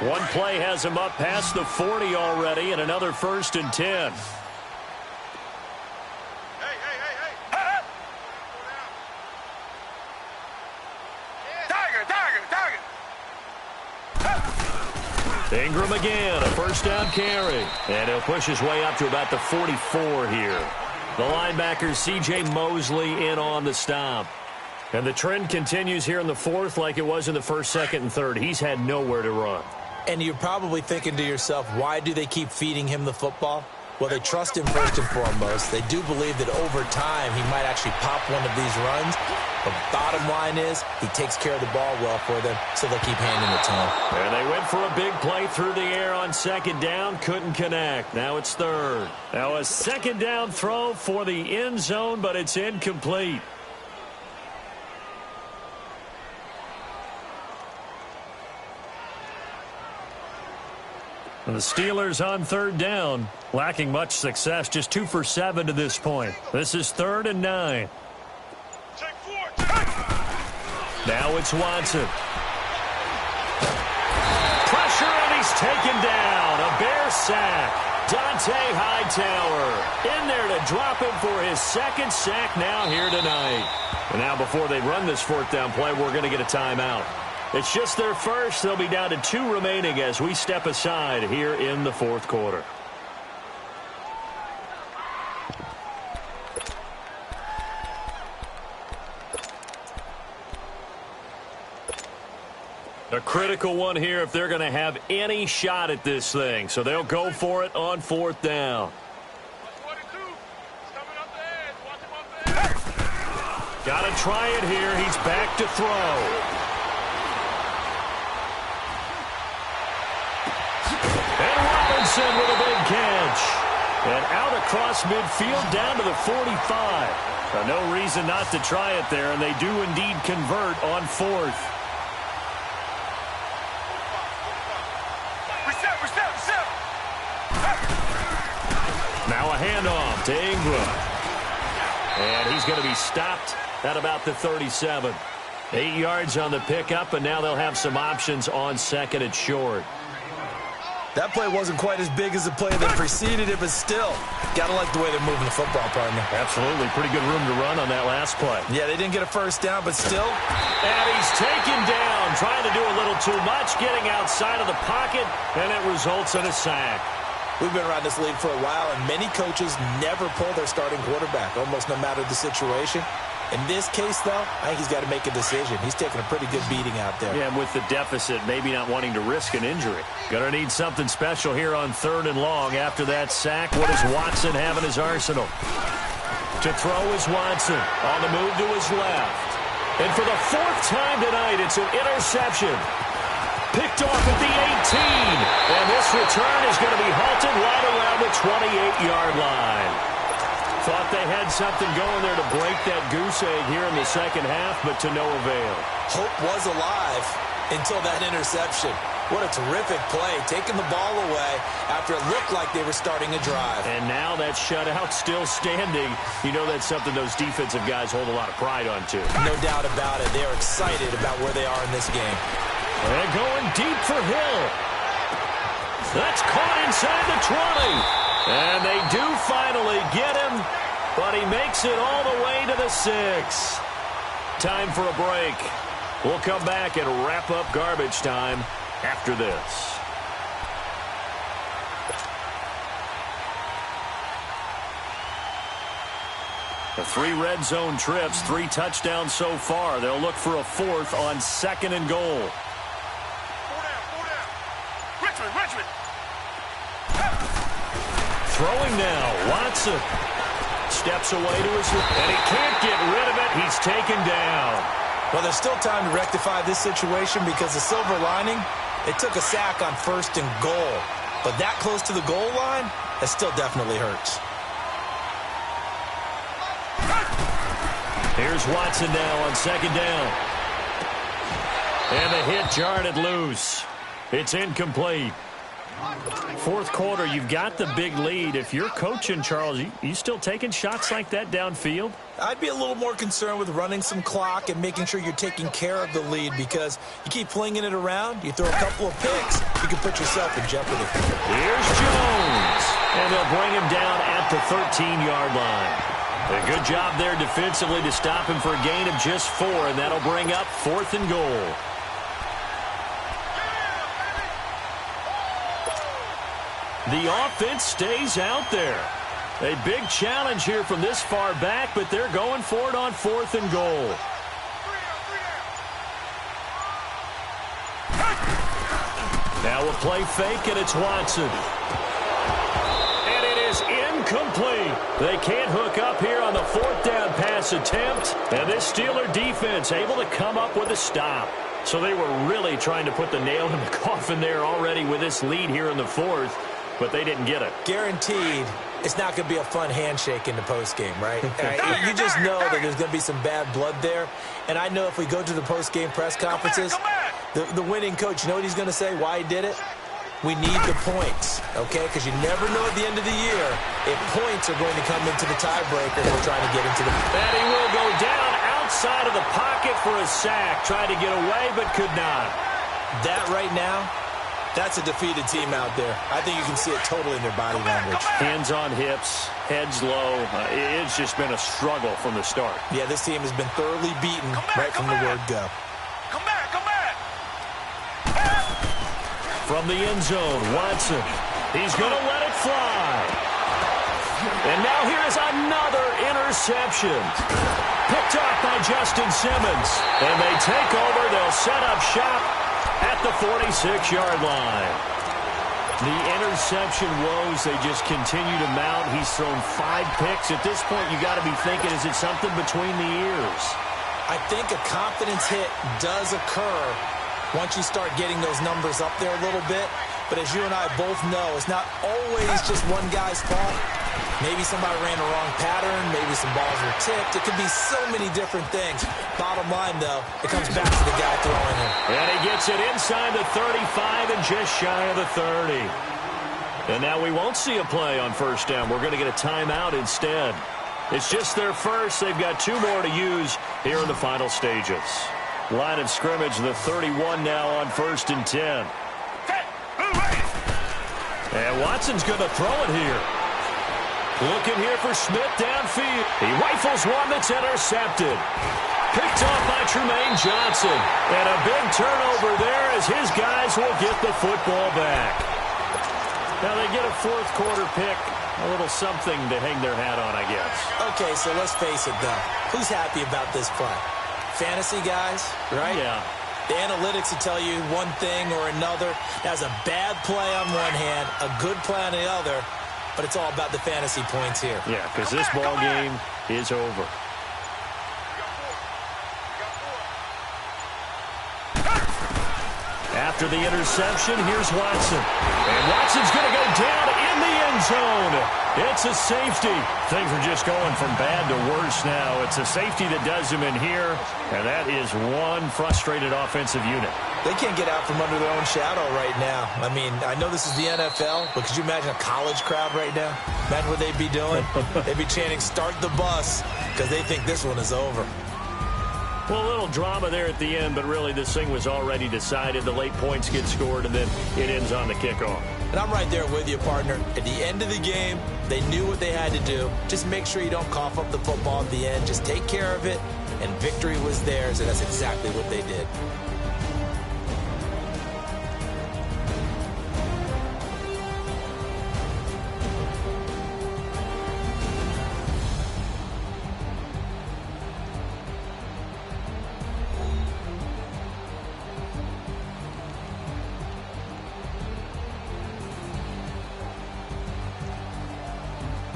B: One play has him up past the 40 already, and another 1st and 10. Ingram again, a first down carry. And he'll push his way up to about the 44 here. The linebacker, C.J. Mosley, in on the stop. And the trend continues here in the fourth like it was in the first, second, and third. He's had nowhere to run.
A: And you're probably thinking to yourself, why do they keep feeding him the football? Well, they trust him first and foremost. They do believe that over time he might actually pop one of these runs. But bottom line is he takes care of the ball well for them, so they'll keep handing it to him.
B: And they went for a big play through the air on second down. Couldn't connect. Now it's third. Now a second down throw for the end zone, but it's incomplete. And the Steelers on third down, lacking much success, just 2 for 7 to this point. This is 3rd and 9. Now it's Watson. Pressure, and he's taken down. A Bear sack. Dante Hightower in there to drop him for his second sack now here tonight. And now before they run this 4th down play, we're going to get a timeout. It's just their first. They'll be down to 2 remaining as we step aside here in the 4th quarter. A critical one here if they're going to have any shot at this thing. So they'll go for it on 4th down. Got to try it here. He's back to throw. And with a big catch. And out across midfield down to the 45. No reason not to try it there, and they do indeed convert on 4th. Now a handoff to Ingram. And he's going to be stopped at about the 37. 8 yards on the pickup, and now they'll have some options on 2nd and short.
A: That play wasn't quite as big as the play that preceded it, but still, gotta like the way they're moving the football, partner.
B: Absolutely. Pretty good room to run on that last play.
A: Yeah, they didn't get a first down, but still.
B: And he's taken down, trying to do a little too much, getting outside of the pocket, and it results in a sack.
A: We've been around this league for a while, and many coaches never pull their starting quarterback, almost no matter the situation. In this case, though, I think he's got to make a decision. He's taking a pretty good beating out there.
B: Yeah, and with the deficit, maybe not wanting to risk an injury. Gonna need something special here on 3rd and long. After that sack, what does Watson have in his arsenal? To throw is Watson. On the move to his left. And for the 4th time tonight, it's an interception. Picked off at the 18. And this return is going to be halted right around the 28-yard line. Thought they had something going there to break that goose egg here in the second half, but to no avail.
A: Hope was alive until that interception. What a terrific play, taking the ball away after it looked like they were starting a drive.
B: And now that shutout still standing. You know that's something those defensive guys hold a lot of pride on, too.
A: No doubt about it. They're excited about where they are in this game.
B: And going deep for Hill. That's caught inside the 20. And they do finally get him, but he makes it all the way to the 6. Time for a break. We'll come back and wrap up garbage time after this. The 3 red zone trips, 3 touchdowns so far. They'll look for a 4th on 2nd and goal.
C: Richmond.
B: Throwing now, Watson steps away to his left, and he can't get rid of it. He's taken down.
A: Well, there's still time to rectify this situation because the silver lining, it took a sack on 1st and goal. But that close to the goal line, that still definitely hurts.
B: Here's Watson now on 2nd down. And the hit jarred it loose. It's incomplete. 4th quarter, you've got the big lead. If you're coaching, Charles, you still taking shots like that downfield?
A: I'd be a little more concerned with running some clock and making sure you're taking care of the lead because you keep flinging it around, you throw a couple of picks, you can put yourself in jeopardy.
B: Here's Jones. And they'll bring him down at the 13-yard line. A good job there defensively to stop him for a gain of just 4, and that'll bring up 4th and goal. The offense stays out there. A big challenge here from this far back, but they're going for it on 4th and goal. Now a play fake, and it's Watson. And it is incomplete. They can't hook up here on the 4th down pass attempt. And this Steeler defense able to come up with a stop. So they were really trying to put the nail in the coffin there already with this lead here in the 4th. But they didn't get it.
A: Guaranteed, it's not going to be a fun handshake in the postgame, right? You just know that there's going to be some bad blood there. And I know if we go to the postgame press conferences, the winning coach, you know what he's going to say, why he did it? We need the points, okay? Because you never know at the end of the year if points are going to come into the tiebreaker and we're trying to get into the...
B: And he will go down outside of the pocket for a sack. Tried to get away, but could not.
A: That right now... That's a defeated team out there. I think you can see it totally in their body language.
B: Hands on hips, heads low. It's just been a struggle from the start.
A: Yeah, this team has been thoroughly beaten right from the word go.
C: Come back.
B: From the end zone, Watson. He's going to let it fly. And now here's another interception. Picked off by Justin Simmons. And they take over. They'll set up shop at the 46-yard line. The interception woes, they just continue to mount. He's thrown 5 picks. At this point, you got to be thinking, is it something between the ears?
A: I think a confidence hit does occur once you start getting those numbers up there a little bit. But as you and I both know, it's not always just one guy's fault. Maybe somebody ran the wrong pattern. Maybe some balls were tipped. It could be so many different things. Bottom line, though, it comes back to the guy throwing it.
B: And he gets it inside the 35 and just shy of the 30. And now we won't see a play on 1st down. We're going to get a timeout instead. It's just their first. They've got 2 more to use here in the final stages. Line of scrimmage, the 31 now on 1st and 10. And Watson's going to throw it here. Looking here for Smith downfield. He rifles one that's intercepted. Picked off by Trumaine Johnson. And a big turnover there as his guys will get the football back. Now they get a fourth quarter pick. A little something to hang their hat on, I guess.
A: Okay, so let's face it, though. Who's happy about this play? Fantasy guys, right?
B: Yeah.
A: The analytics will tell you one thing or another. That's a bad play on one hand, a good play on the other, but it's all about the fantasy points here.
B: Yeah, because this ball game is over. After the interception, here's Watson. And Watson's going to go down in the end zone. It's a safety. Things are just going from bad to worse now. It's a safety that does him in here, and that is one frustrated offensive unit.
A: They can't get out from under their own shadow right now. I mean, I know this is the NFL, but could you imagine a college crowd right now? Imagine what they'd be doing. They'd be chanting, "Start the bus," because they think this one is over.
B: Well, a little drama there at the end, but really this thing was already decided. The late points get scored, and then it ends on the kickoff.
A: And I'm right there with you, partner. At the end of the game, they knew what they had to do. Just make sure you don't cough up the football at the end. Just take care of it, and victory was theirs, and that's exactly what they did.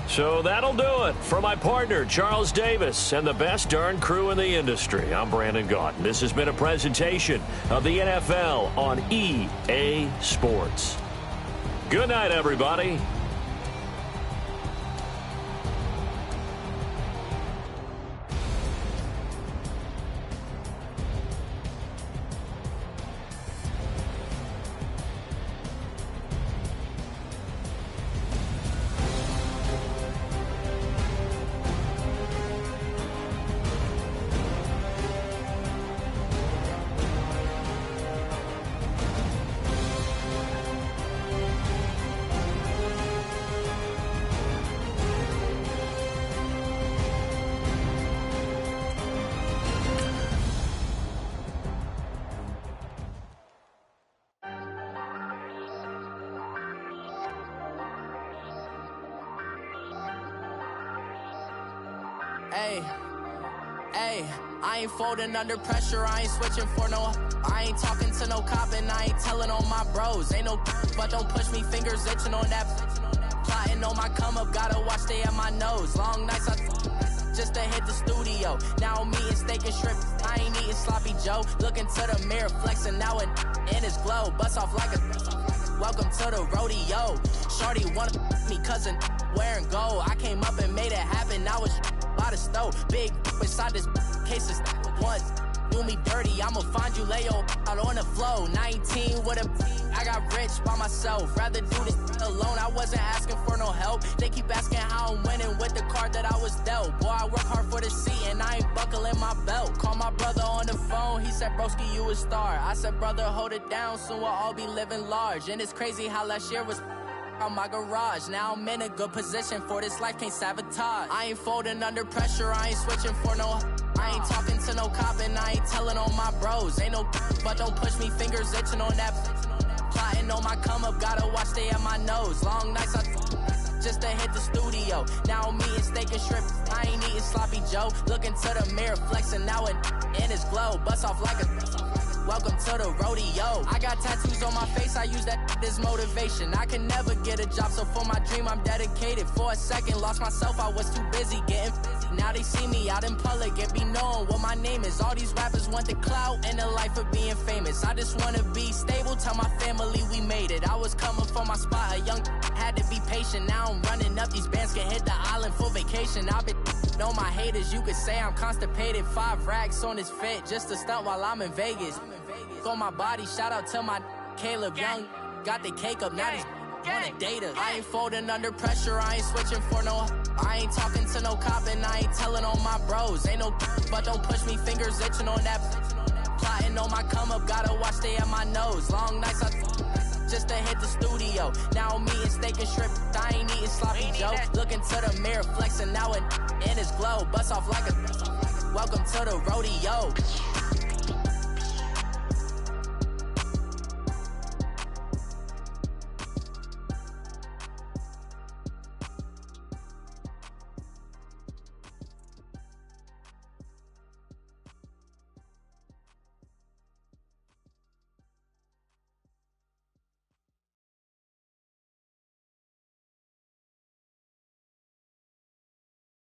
B: So that'll do it for my partner, Charles Davis, and the best darn crew in the industry. I'm Brandon Gaudin. This has been a presentation of the NFL on EA Sports. Good night, everybody.
E: I ain't folding under pressure, I ain't switching for no. I ain't talking to no cop and I ain't telling on my bros. Ain't no but don't push me, fingers itching on that. Plotting on my come up, gotta watch stay at my nose. Long nights just to hit the studio. Now I'm eating steak and shrimp, I ain't eating sloppy Joe. Looking to the mirror, flexing now and in his glow. Bust off like a welcome to the rodeo. Shorty wanna me cousin wearing gold. I came up and made it happen, now it's by the stove. Big inside this case is once do me dirty, I'ma find you lay your out on the flow. 19 with a I got rich by myself, rather do this alone. I wasn't asking for no help, they keep asking how I'm winning with the card that I was dealt. Boy, I work hard for the seat and I ain't buckling my belt. Call my brother on the phone, he said, broski, you a star. I said, brother, hold it down, soon we'll all be living large. And it's crazy how last year was on my garage. Now I'm in a good position for this life, can't sabotage. I ain't folding under pressure, I ain't switching for no. I ain't talking to no cop and I ain't telling on my bros. Ain't no but don't push me, fingers itching on that. Plotting on my come up, gotta watch stay at my nose. Long nights just to hit the studio. Now I'm eating steak and shrimp, I ain't eating sloppy Joe. Looking to the mirror, flexing now and in his glow. Bust off like a welcome to the rodeo. I got tattoos on my face, I use that as motivation. I can never get a job, so for my dream I'm dedicated. For a second, lost myself, I was too busy getting now they see me out in public and be known what my name is. All these rappers want the clout and the life of being famous. I just wanna be stable, tell my family we made it. I was coming from my spot, a young had to be patient. Now I'm running up, these bands can hit the island for vacation. I've been on my haters, you could say I'm constipated. 5 racks on his fit, just to stunt while I'm in Vegas. On my body, shout out to my Caleb Young. Got the cake up, now he's on the data. I ain't folding under pressure, I ain't switching for no. I ain't talking to no cop and I ain't telling on my bros. Ain't no but don't push me, fingers itching on that. Plotting on my come up, gotta watch stay at my nose. Long nights just to hit the studio. Now I'm eating steak and shrimp, I ain't eating sloppy Joe. Looking to the mirror, flexing now in his glow. Bust off like a welcome to the rodeo.